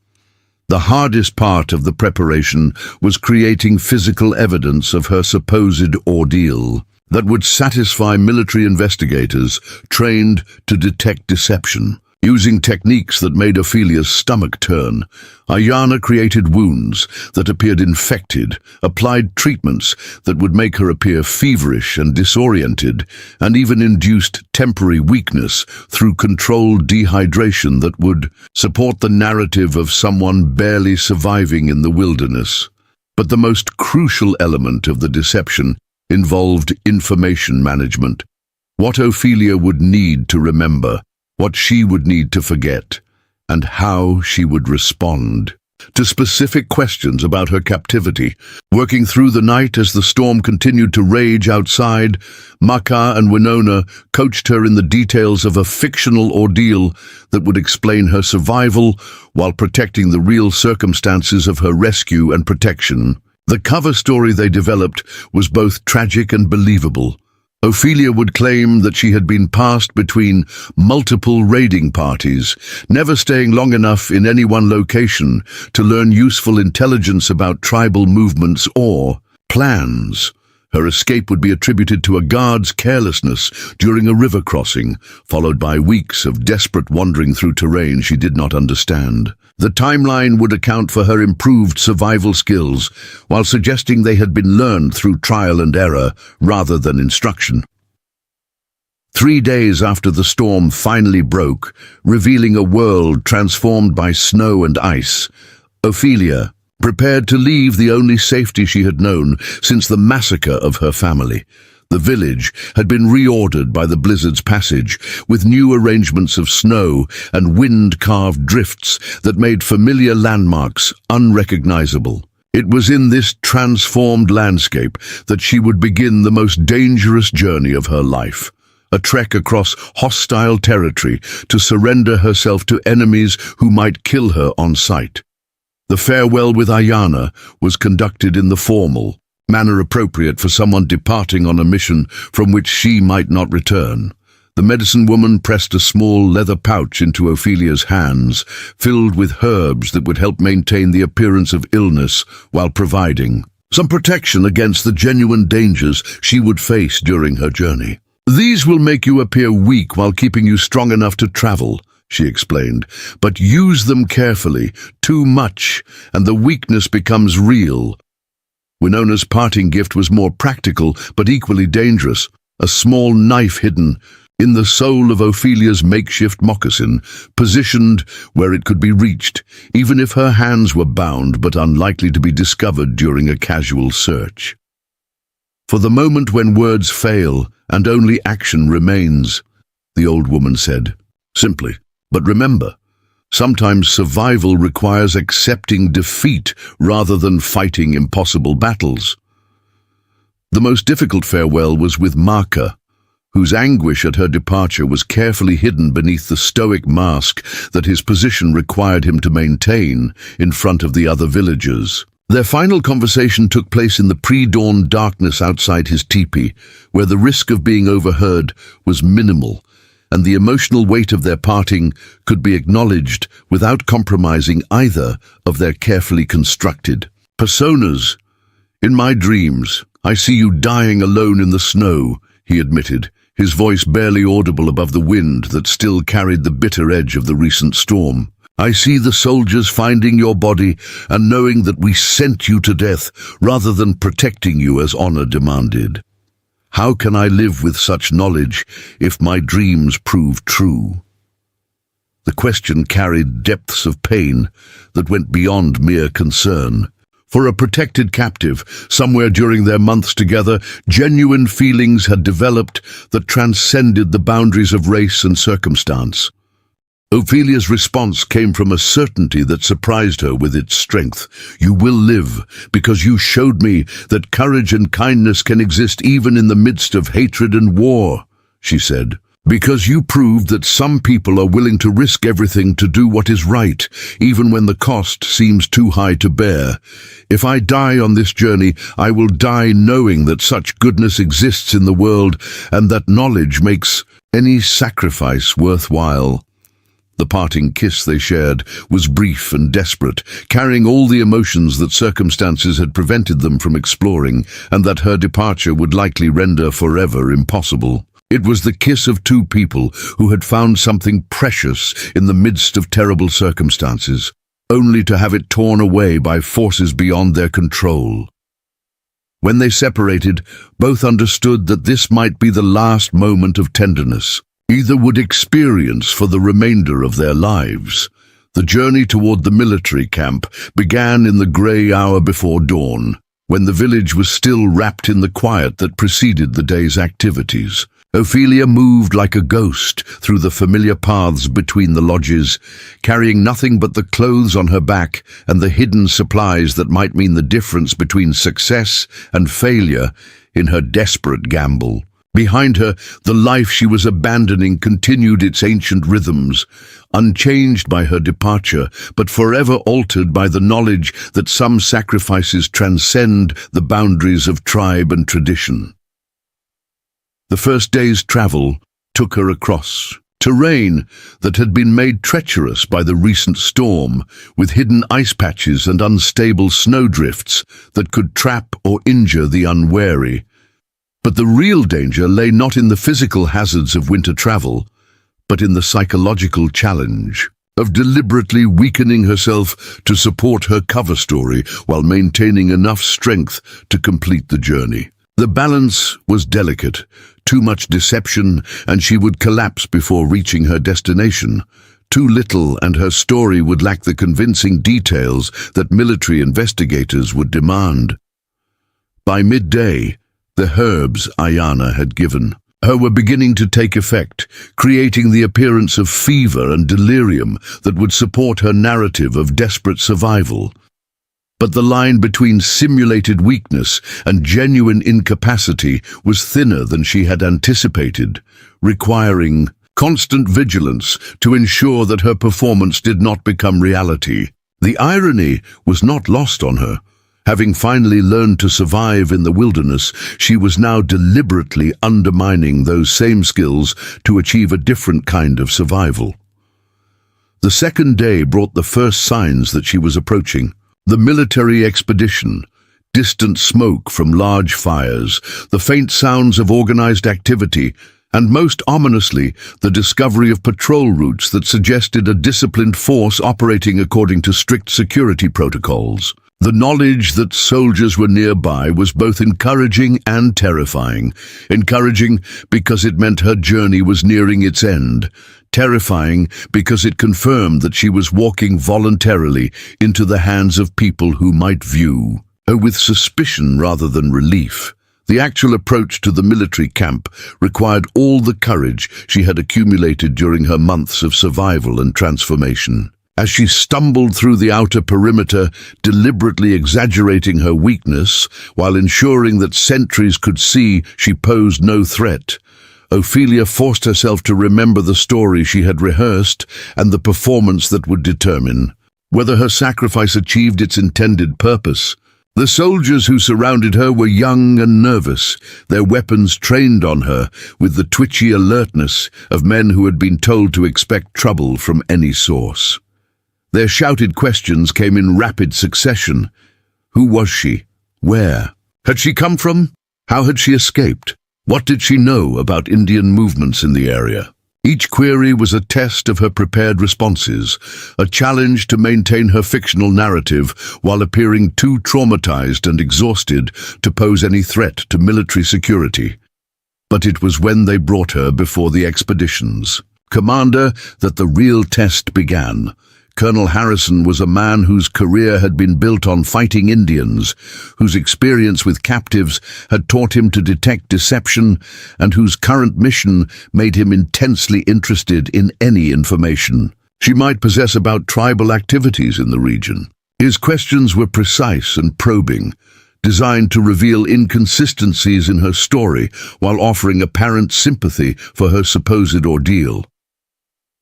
The hardest part of the preparation was creating physical evidence of her supposed ordeal that would satisfy military investigators trained to detect deception. Using techniques that made Ophelia's stomach turn, Ayana created wounds that appeared infected, applied treatments that would make her appear feverish and disoriented, and even induced temporary weakness through controlled dehydration that would support the narrative of someone barely surviving in the wilderness. But the most crucial element of the deception involved information management. What Ophelia would need to remember, what she would need to forget, and how she would respond to specific questions about her captivity. Working through the night as the storm continued to rage outside, Maka and Winona coached her in the details of a fictional ordeal that would explain her survival while protecting the real circumstances of her rescue and protection. The cover story they developed was both tragic and believable. Ophelia would claim that she had been passed between multiple raiding parties, never staying long enough in any one location to learn useful intelligence about tribal movements or plans. Her escape would be attributed to a guard's carelessness during a river crossing, followed by weeks of desperate wandering through terrain she did not understand. The timeline would account for her improved survival skills, while suggesting they had been learned through trial and error rather than instruction. 3 days after the storm finally broke, revealing a world transformed by snow and ice, Ophelia prepared to leave the only safety she had known since the massacre of her family. The village had been reordered by the blizzard's passage, with new arrangements of snow and wind-carved drifts that made familiar landmarks unrecognizable. It was in this transformed landscape that she would begin the most dangerous journey of her life, a trek across hostile territory to surrender herself to enemies who might kill her on sight. The farewell with Ayana was conducted in the formal manner appropriate for someone departing on a mission from which she might not return. The medicine woman pressed a small leather pouch into Ophelia's hands, filled with herbs that would help maintain the appearance of illness while providing some protection against the genuine dangers she would face during her journey. "These will make you appear weak while keeping you strong enough to travel," she explained, "but use them carefully. Too much, and the weakness becomes real." Winona's parting gift was more practical, but equally dangerous. A small knife hidden in the sole of Ophelia's makeshift moccasin, positioned where it could be reached, even if her hands were bound but unlikely to be discovered during a casual search. "For the moment when words fail and only action remains," the old woman said, simply. "But remember, sometimes survival requires accepting defeat rather than fighting impossible battles." The most difficult farewell was with Maka, whose anguish at her departure was carefully hidden beneath the stoic mask that his position required him to maintain in front of the other villagers. Their final conversation took place in the pre-dawn darkness outside his teepee, where the risk of being overheard was minimal, and the emotional weight of their parting could be acknowledged without compromising either of their carefully constructed personas. "In my dreams, I see you dying alone in the snow," he admitted, his voice barely audible above the wind that still carried the bitter edge of the recent storm. "I see the soldiers finding your body and knowing that we sent you to death rather than protecting you as honor demanded. How can I live with such knowledge if my dreams prove true?" The question carried depths of pain that went beyond mere concern. For a protected captive, somewhere during their months together, genuine feelings had developed that transcended the boundaries of race and circumstance. Ophelia's response came from a certainty that surprised her with its strength. "You will live, because you showed me that courage and kindness can exist even in the midst of hatred and war," she said. "Because you proved that some people are willing to risk everything to do what is right, even when the cost seems too high to bear. If I die on this journey, I will die knowing that such goodness exists in the world and that knowledge makes any sacrifice worthwhile." The parting kiss they shared was brief and desperate, carrying all the emotions that circumstances had prevented them from exploring, and that her departure would likely render forever impossible. It was the kiss of two people who had found something precious in the midst of terrible circumstances, only to have it torn away by forces beyond their control. When they separated, both understood that this might be the last moment of tenderness either would experience for the remainder of their lives. The journey toward the military camp began in the grey hour before dawn, when the village was still wrapped in the quiet that preceded the day's activities. Ophelia moved like a ghost through the familiar paths between the lodges, carrying nothing but the clothes on her back and the hidden supplies that might mean the difference between success and failure in her desperate gamble. Behind her, the life she was abandoning continued its ancient rhythms, unchanged by her departure, but forever altered by the knowledge that some sacrifices transcend the boundaries of tribe and tradition. The first day's travel took her across terrain that had been made treacherous by the recent storm, with hidden ice patches and unstable snowdrifts that could trap or injure the unwary. But the real danger lay not in the physical hazards of winter travel, but in the psychological challenge of deliberately weakening herself to support her cover story while maintaining enough strength to complete the journey. The balance was delicate. Too much deception, and she would collapse before reaching her destination. Too little, and her story would lack the convincing details that military investigators would demand. By midday, the herbs Ayana had given her were beginning to take effect, creating the appearance of fever and delirium that would support her narrative of desperate survival. But the line between simulated weakness and genuine incapacity was thinner than she had anticipated, requiring constant vigilance to ensure that her performance did not become reality. The irony was not lost on her. Having finally learned to survive in the wilderness, she was now deliberately undermining those same skills to achieve a different kind of survival. The second day brought the first signs that she was approaching. The military expedition, distant smoke from large fires, the faint sounds of organized activity, and most ominously, the discovery of patrol routes that suggested a disciplined force operating according to strict security protocols. The knowledge that soldiers were nearby was both encouraging and terrifying. Encouraging because it meant her journey was nearing its end. Terrifying because it confirmed that she was walking voluntarily into the hands of people who might view her with suspicion rather than relief. The actual approach to the military camp required all the courage she had accumulated during her months of survival and transformation. As she stumbled through the outer perimeter, deliberately exaggerating her weakness while ensuring that sentries could see she posed no threat, Ophelia forced herself to remember the story she had rehearsed and the performance that would determine whether her sacrifice achieved its intended purpose. The soldiers who surrounded her were young and nervous, their weapons trained on her with the twitchy alertness of men who had been told to expect trouble from any source. Their shouted questions came in rapid succession. Who was she? Where? Had she come from? How had she escaped? What did she know about Indian movements in the area? Each query was a test of her prepared responses, a challenge to maintain her fictional narrative while appearing too traumatized and exhausted to pose any threat to military security. But it was when they brought her before the expedition's commander that the real test began. Colonel Harrison was a man whose career had been built on fighting Indians, whose experience with captives had taught him to detect deception, and whose current mission made him intensely interested in any information she might possess about tribal activities in the region. His questions were precise and probing, designed to reveal inconsistencies in her story while offering apparent sympathy for her supposed ordeal.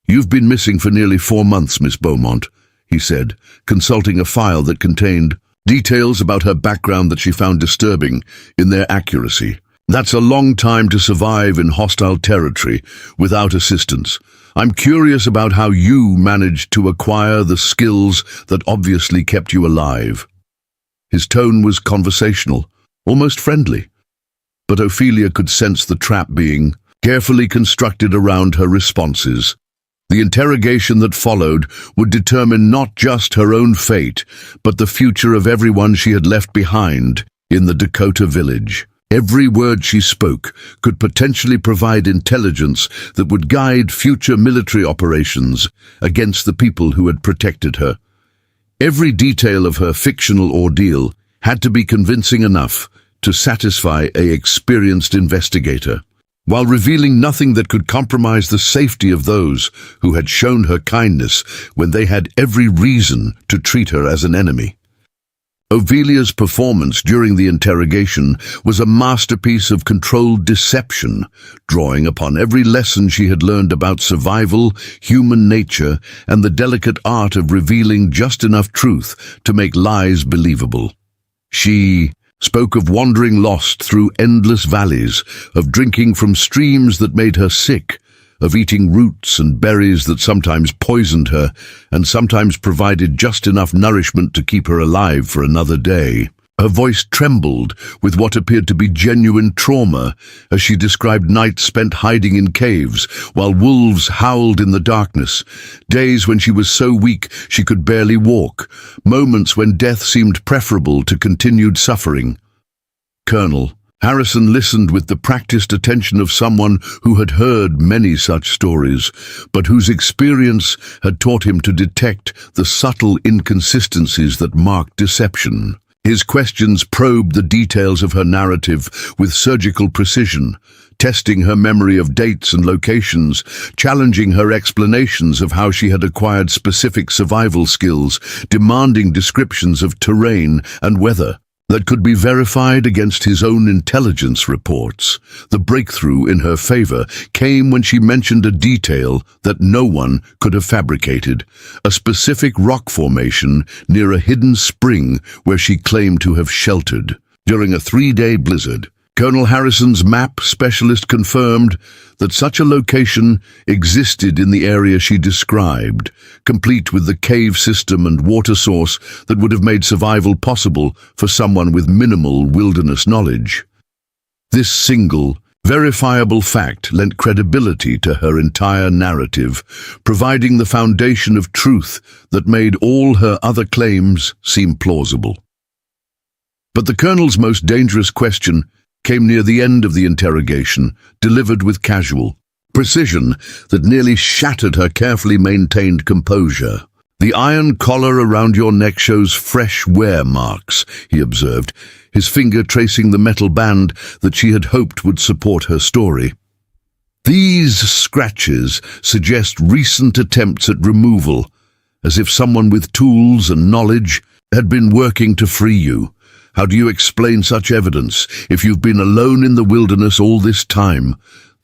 "You've been missing for nearly 4 months, Miss Beaumont," he said, consulting a file that contained details about her background that she found disturbing in their accuracy. "That's a long time to survive in hostile territory without assistance. I'm curious about how you managed to acquire the skills that obviously kept you alive." His tone was conversational, almost friendly, but Ophelia could sense the trap being carefully constructed around her responses. The interrogation that followed would determine not just her own fate, but the future of everyone she had left behind in the Dakota village. Every word she spoke could potentially provide intelligence that would guide future military operations against the people who had protected her. Every detail of her fictional ordeal had to be convincing enough to satisfy an experienced investigator, while revealing nothing that could compromise the safety of those who had shown her kindness when they had every reason to treat her as an enemy. Ophelia's performance during the interrogation was a masterpiece of controlled deception, drawing upon every lesson she had learned about survival, human nature, and the delicate art of revealing just enough truth to make lies believable. She spoke of wandering lost through endless valleys, of drinking from streams that made her sick, of eating roots and berries that sometimes poisoned her and sometimes provided just enough nourishment to keep her alive for another day. Her voice trembled with what appeared to be genuine trauma as she described nights spent hiding in caves while wolves howled in the darkness, days when she was so weak she could barely walk, moments when death seemed preferable to continued suffering. Colonel Harrison listened with the practiced attention of someone who had heard many such stories, but whose experience had taught him to detect the subtle inconsistencies that marked deception. His questions probed the details of her narrative with surgical precision, testing her memory of dates and locations, challenging her explanations of how she had acquired specific survival skills, demanding descriptions of terrain and weather that could be verified against his own intelligence reports. The breakthrough in her favor came when she mentioned a detail that no one could have fabricated, a specific rock formation near a hidden spring where she claimed to have sheltered. During a 3-day blizzard, Colonel Harrison's map specialist confirmed that such a location existed in the area she described, complete with the cave system and water source that would have made survival possible for someone with minimal wilderness knowledge. This single, verifiable fact lent credibility to her entire narrative, providing the foundation of truth that made all her other claims seem plausible. But the Colonel's most dangerous question came near the end of the interrogation, delivered with casual precision that nearly shattered her carefully maintained composure. "The iron collar around your neck shows fresh wear marks," he observed, his finger tracing the metal band that she had hoped would support her story. "These scratches suggest recent attempts at removal, as if someone with tools and knowledge had been working to free you. How do you explain such evidence if you've been alone in the wilderness all this time?"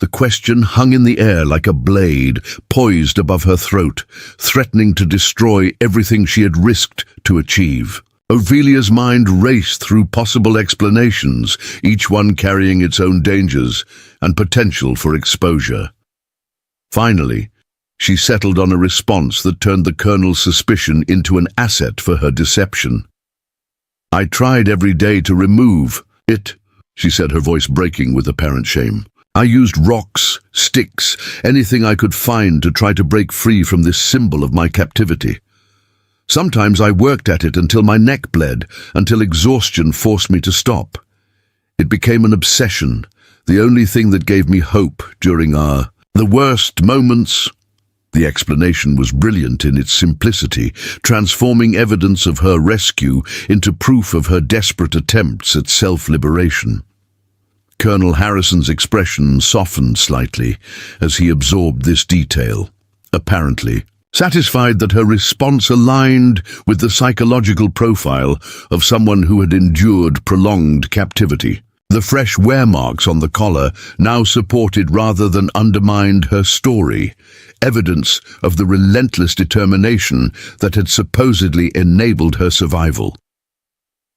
The question hung in the air like a blade, poised above her throat, threatening to destroy everything she had risked to achieve. Ophelia's mind raced through possible explanations, each one carrying its own dangers and potential for exposure. Finally, she settled on a response that turned the Colonel's suspicion into an asset for her deception. "I tried every day to remove it," she said, her voice breaking with apparent shame. "I used rocks, sticks, anything I could find to try to break free from this symbol of my captivity. Sometimes I worked at it until my neck bled, until exhaustion forced me to stop. It became an obsession, the only thing that gave me hope during the worst moments." The explanation was brilliant in its simplicity, transforming evidence of her rescue into proof of her desperate attempts at self-liberation. Colonel Harrison's expression softened slightly as he absorbed this detail. Apparently, satisfied that her response aligned with the psychological profile of someone who had endured prolonged captivity. The fresh wear marks on the collar now supported rather than undermined her story, evidence of the relentless determination that had supposedly enabled her survival.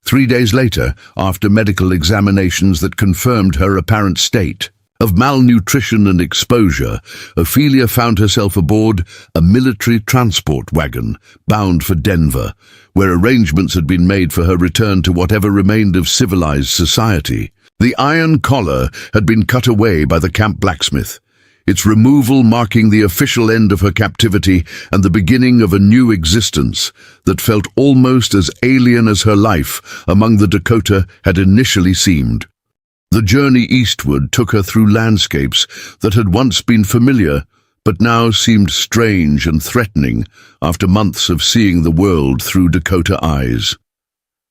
3 days later, after medical examinations that confirmed her apparent state of malnutrition and exposure, Ophelia found herself aboard a military transport wagon bound for Denver, where arrangements had been made for her return to whatever remained of civilized society. The iron collar had been cut away by the camp blacksmith, its removal marking the official end of her captivity and the beginning of a new existence that felt almost as alien as her life among the Dakota had initially seemed. The journey eastward took her through landscapes that had once been familiar, but now seemed strange and threatening after months of seeing the world through Dakota eyes.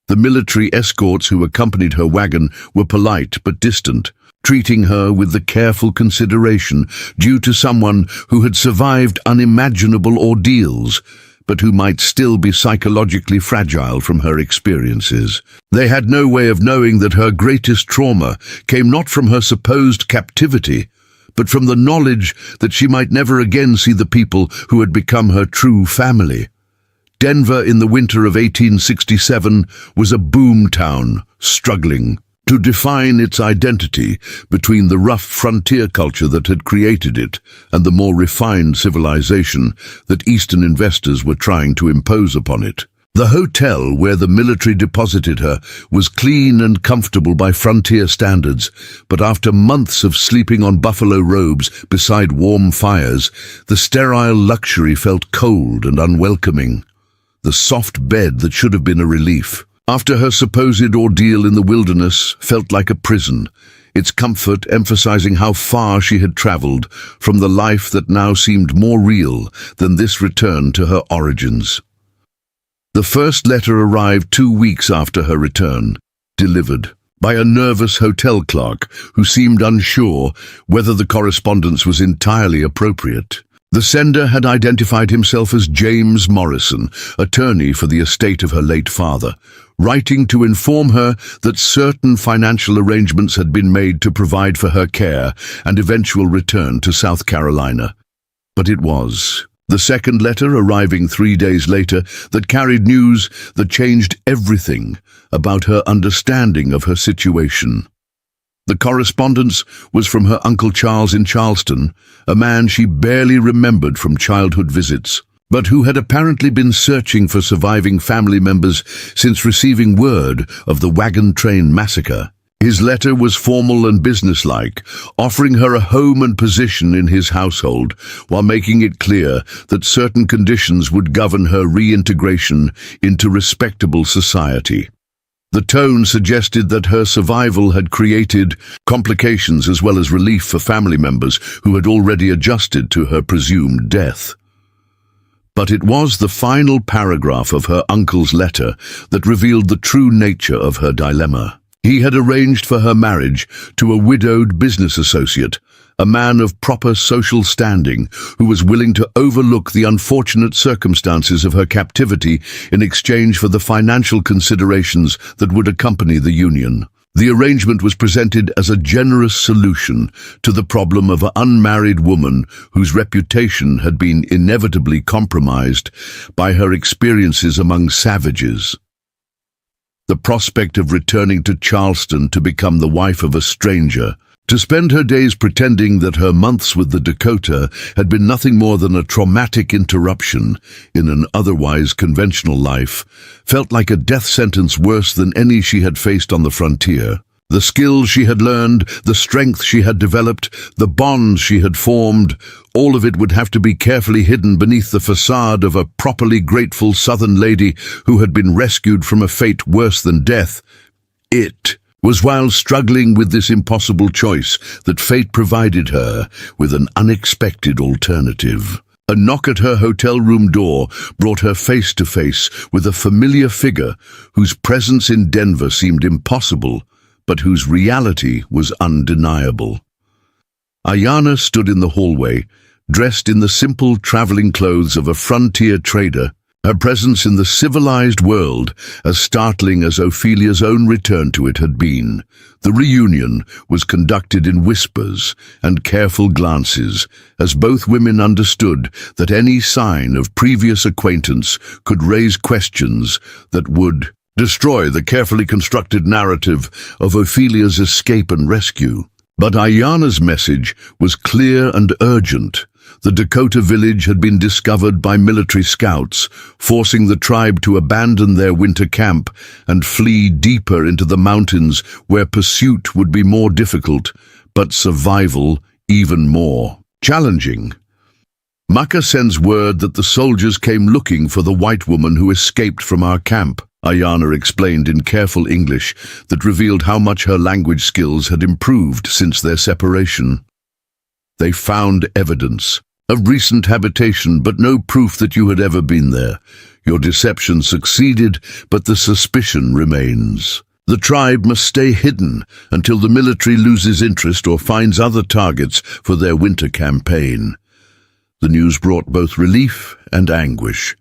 The military escorts who accompanied her wagon were polite but distant, treating her with the careful consideration due to someone who had survived unimaginable ordeals, but who might still be psychologically fragile from her experiences. They had no way of knowing that her greatest trauma came not from her supposed captivity, but from the knowledge that she might never again see the people who had become her true family. Denver in the winter of 1867 was a boom town, struggling to define its identity between the rough frontier culture that had created it and the more refined civilization that Eastern investors were trying to impose upon it. The hotel where the military deposited her was clean and comfortable by frontier standards, but after months of sleeping on buffalo robes beside warm fires, the sterile luxury felt cold and unwelcoming. The soft bed that should have been a relief, after her supposed ordeal in the wilderness, felt like a prison, its comfort emphasizing how far she had traveled from the life that now seemed more real than this return to her origins. The first letter arrived 2 weeks after her return, delivered by a nervous hotel clerk who seemed unsure whether the correspondence was entirely appropriate. The sender had identified himself as James Morrison, attorney for the estate of her late father, writing to inform her that certain financial arrangements had been made to provide for her care and eventual return to South Carolina. But it was the second letter, arriving 3 days later, that carried news that changed everything about her understanding of her situation. The correspondence was from her Uncle Charles in Charleston, a man she barely remembered from childhood visits, but who had apparently been searching for surviving family members since receiving word of the wagon train massacre. His letter was formal and businesslike, offering her a home and position in his household, while making it clear that certain conditions would govern her reintegration into respectable society. The tone suggested that her survival had created complications as well as relief for family members who had already adjusted to her presumed death. But it was the final paragraph of her uncle's letter that revealed the true nature of her dilemma. He had arranged for her marriage to a widowed business associate, a man of proper social standing who was willing to overlook the unfortunate circumstances of her captivity in exchange for the financial considerations that would accompany the union. The arrangement was presented as a generous solution to the problem of an unmarried woman whose reputation had been inevitably compromised by her experiences among savages. The prospect of returning to Charleston to become the wife of a stranger, to spend her days pretending that her months with the Dakota had been nothing more than a traumatic interruption in an otherwise conventional life, felt like a death sentence worse than any she had faced on the frontier. The skills she had learned, the strength she had developed, the bonds she had formed, all of it would have to be carefully hidden beneath the facade of a properly grateful Southern lady who had been rescued from a fate worse than death. It was while struggling with this impossible choice that fate provided her with an unexpected alternative. A knock at her hotel room door brought her face to face with a familiar figure whose presence in Denver seemed impossible, but whose reality was undeniable. Ayanna stood in the hallway, dressed in the simple traveling clothes of a frontier trader, her presence in the civilized world as startling as Ophelia's own return to it had been. The reunion was conducted in whispers and careful glances, as both women understood that any sign of previous acquaintance could raise questions that would destroy the carefully constructed narrative of Ophelia's escape and rescue. But Ayana's message was clear and urgent. The Dakota village had been discovered by military scouts, forcing the tribe to abandon their winter camp and flee deeper into the mountains where pursuit would be more difficult, but survival even more challenging. Maka sends word that the soldiers came looking for the white woman who escaped from our camp, Ayana explained in careful English that revealed how much her language skills had improved since their separation. They found evidence of recent habitation, but no proof that you had ever been there. Your deception succeeded, but the suspicion remains. The tribe must stay hidden until the military loses interest or finds other targets for their winter campaign. The news brought both relief and anguish.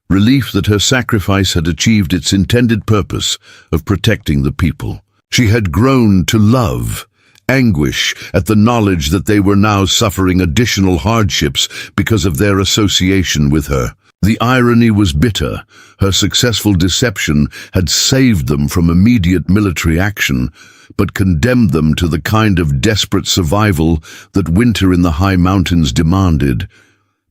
Relief that her sacrifice had achieved its intended purpose of protecting the people she had grown to love. Anguish at the knowledge that they were now suffering additional hardships because of their association with her. The irony was bitter. Her successful deception had saved them from immediate military action, but condemned them to the kind of desperate survival that winter in the high mountains demanded.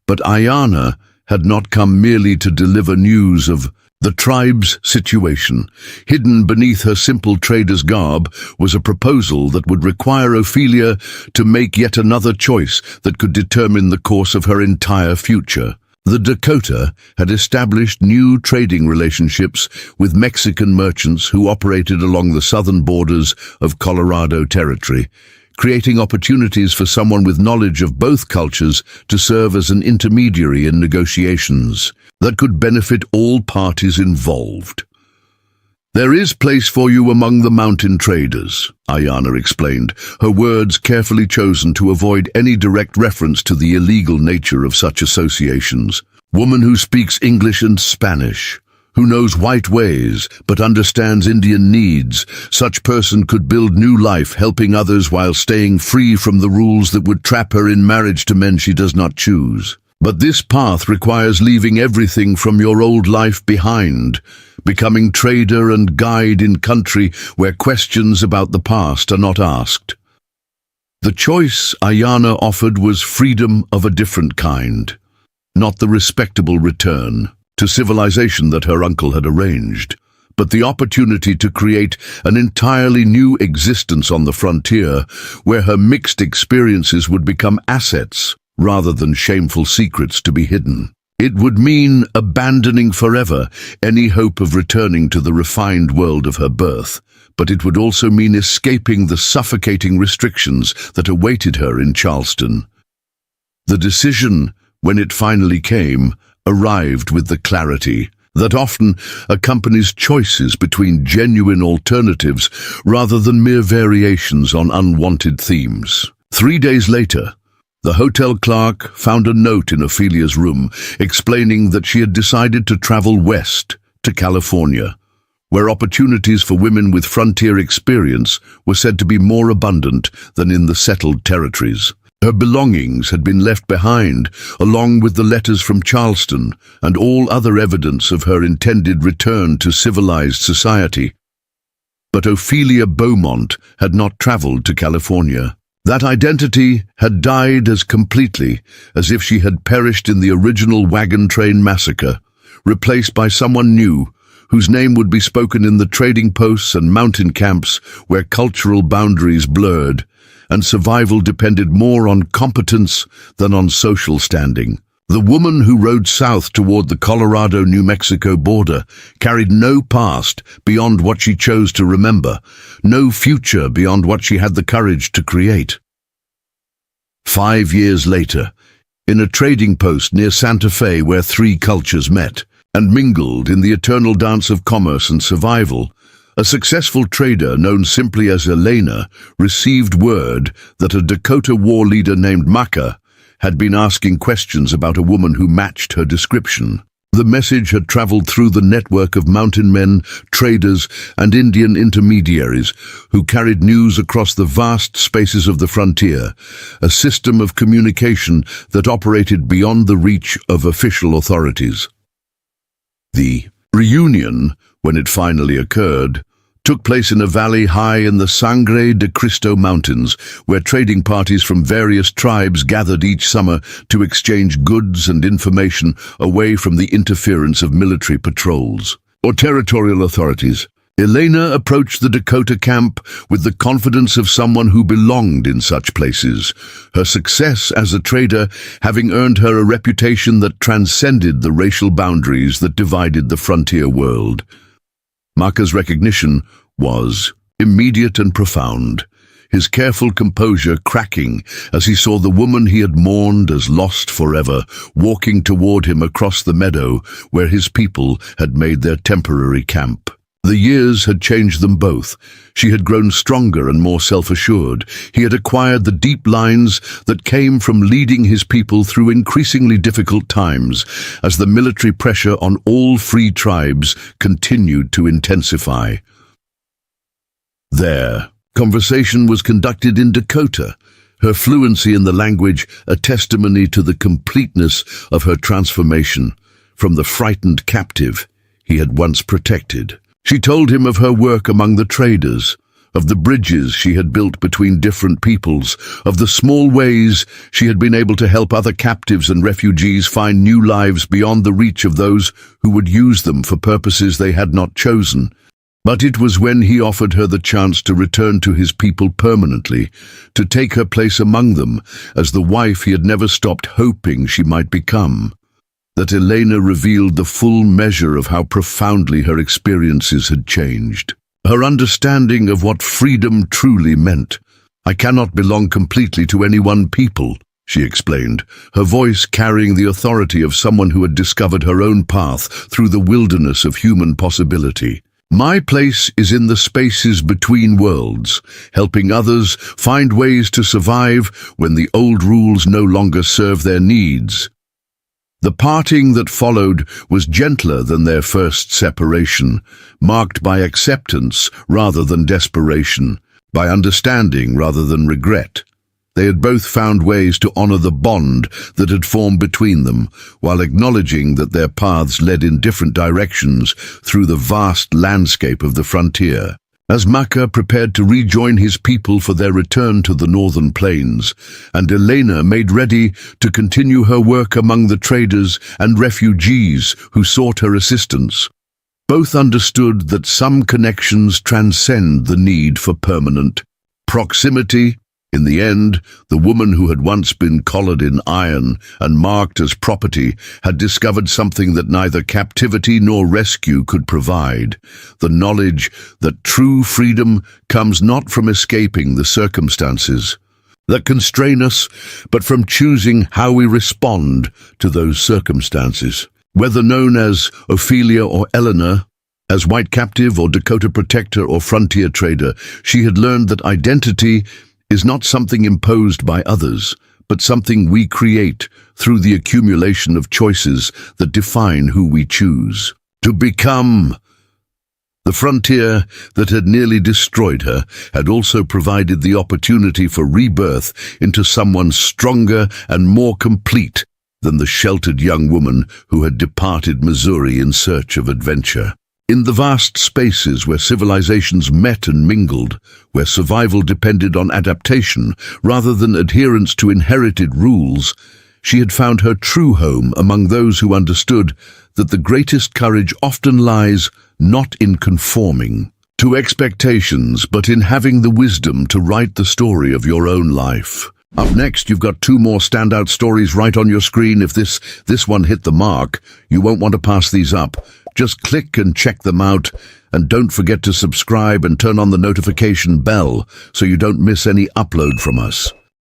But Ayana had not come merely to deliver news of the tribe's situation. Hidden beneath her simple trader's garb was a proposal that would require Ophelia to make yet another choice that could determine the course of her entire future. The Dakota had established new trading relationships with Mexican merchants who operated along the southern borders of Colorado Territory, creating opportunities for someone with knowledge of both cultures to serve as an intermediary in negotiations that could benefit all parties involved. "There is place for you among the mountain traders," Ayana explained, her words carefully chosen to avoid any direct reference to the illegal nature of such associations. "Woman who speaks English and Spanish, who knows white ways but understands Indian needs. Such person could build new life, helping others while staying free from the rules that would trap her in marriage to men she does not choose. But this path requires leaving everything from your old life behind, becoming trader and guide in country where questions about the past are not asked." The choice Ayana offered was freedom of a different kind, not the respectable return to civilization that her uncle had arranged, but the opportunity to create an entirely new existence on the frontier where her mixed experiences would become assets rather than shameful secrets to be hidden. It would mean abandoning forever any hope of returning to the refined world of her birth, but it would also mean escaping the suffocating restrictions that awaited her in Charleston. The decision, when it finally came, arrived with the clarity that often accompanies choices between genuine alternatives rather than mere variations on unwanted themes. 3 days later, the hotel clerk found a note in Ophelia's room explaining that she had decided to travel west to California, where opportunities for women with frontier experience were said to be more abundant than in the settled territories. Her belongings had been left behind, along with the letters from Charleston and all other evidence of her intended return to civilized society. But Ophelia Beaumont had not traveled to California. That identity had died as completely as if she had perished in the original wagon train massacre, replaced by someone new, whose name would be spoken in the trading posts and mountain camps where cultural boundaries blurred, and survival depended more on competence than on social standing. The woman who rode south toward the Colorado-New Mexico border carried no past beyond what she chose to remember, no future beyond what she had the courage to create. 5 years later, in a trading post near Santa Fe where 3 cultures met and mingled in the eternal dance of commerce and survival, a successful trader known simply as Elena received word that a Dakota war leader named Maka had been asking questions about a woman who matched her description. The message had traveled through the network of mountain men, traders, and Indian intermediaries who carried news across the vast spaces of the frontier, a system of communication that operated beyond the reach of official authorities. The reunion, when it finally occurred, took place in a valley high in the Sangre de Cristo Mountains, where trading parties from various tribes gathered each summer to exchange goods and information away from the interference of military patrols or territorial authorities. Elena approached the Dakota camp with the confidence of someone who belonged in such places, her success as a trader having earned her a reputation that transcended the racial boundaries that divided the frontier world. Maka's recognition was immediate and profound, his careful composure cracking as he saw the woman he had mourned as lost forever walking toward him across the meadow where his people had made their temporary camp. The years had changed them both. She had grown stronger and more self-assured. He had acquired the deep lines that came from leading his people through increasingly difficult times as the military pressure on all free tribes continued to intensify. Their conversation was conducted in Dakota, her fluency in the language a testimony to the completeness of her transformation from the frightened captive he had once protected. She told him of her work among the traders, of the bridges she had built between different peoples, of the small ways she had been able to help other captives and refugees find new lives beyond the reach of those who would use them for purposes they had not chosen. But it was when he offered her the chance to return to his people permanently, to take her place among them as the wife he had never stopped hoping she might become, that Elena revealed the full measure of how profoundly her experiences had changed. Her understanding of what freedom truly meant. "I cannot belong completely to any one people," she explained, her voice carrying the authority of someone who had discovered her own path through the wilderness of human possibility. "My place is in the spaces between worlds, helping others find ways to survive when the old rules no longer serve their needs." The parting that followed was gentler than their first separation, marked by acceptance rather than desperation, by understanding rather than regret. They had both found ways to honor the bond that had formed between them, while acknowledging that their paths led in different directions through the vast landscape of the frontier. As Maka prepared to rejoin his people for their return to the northern plains, and Elena made ready to continue her work among the traders and refugees who sought her assistance, both understood that some connections transcend the need for permanent proximity. In the end, the woman who had once been collared in iron and marked as property had discovered something that neither captivity nor rescue could provide: the knowledge that true freedom comes not from escaping the circumstances that constrain us, but from choosing how we respond to those circumstances. Whether known as Ophelia or Eleanor, as white captive or Dakota protector or frontier trader, she had learned that identity is not something imposed by others, but something we create through the accumulation of choices that define who we choose to become. The frontier that had nearly destroyed her had also provided the opportunity for rebirth into someone stronger and more complete than the sheltered young woman who had departed Missouri in search of adventure. In the vast spaces where civilizations met and mingled, where survival depended on adaptation rather than adherence to inherited rules, she had found her true home among those who understood that the greatest courage often lies not in conforming to expectations, but in having the wisdom to write the story of your own life. Up next, you've got 2 more standout stories right on your screen. If this one hit the mark, you won't want to pass these up. Just click and check them out, and don't forget to subscribe and turn on the notification bell so you don't miss any upload from us.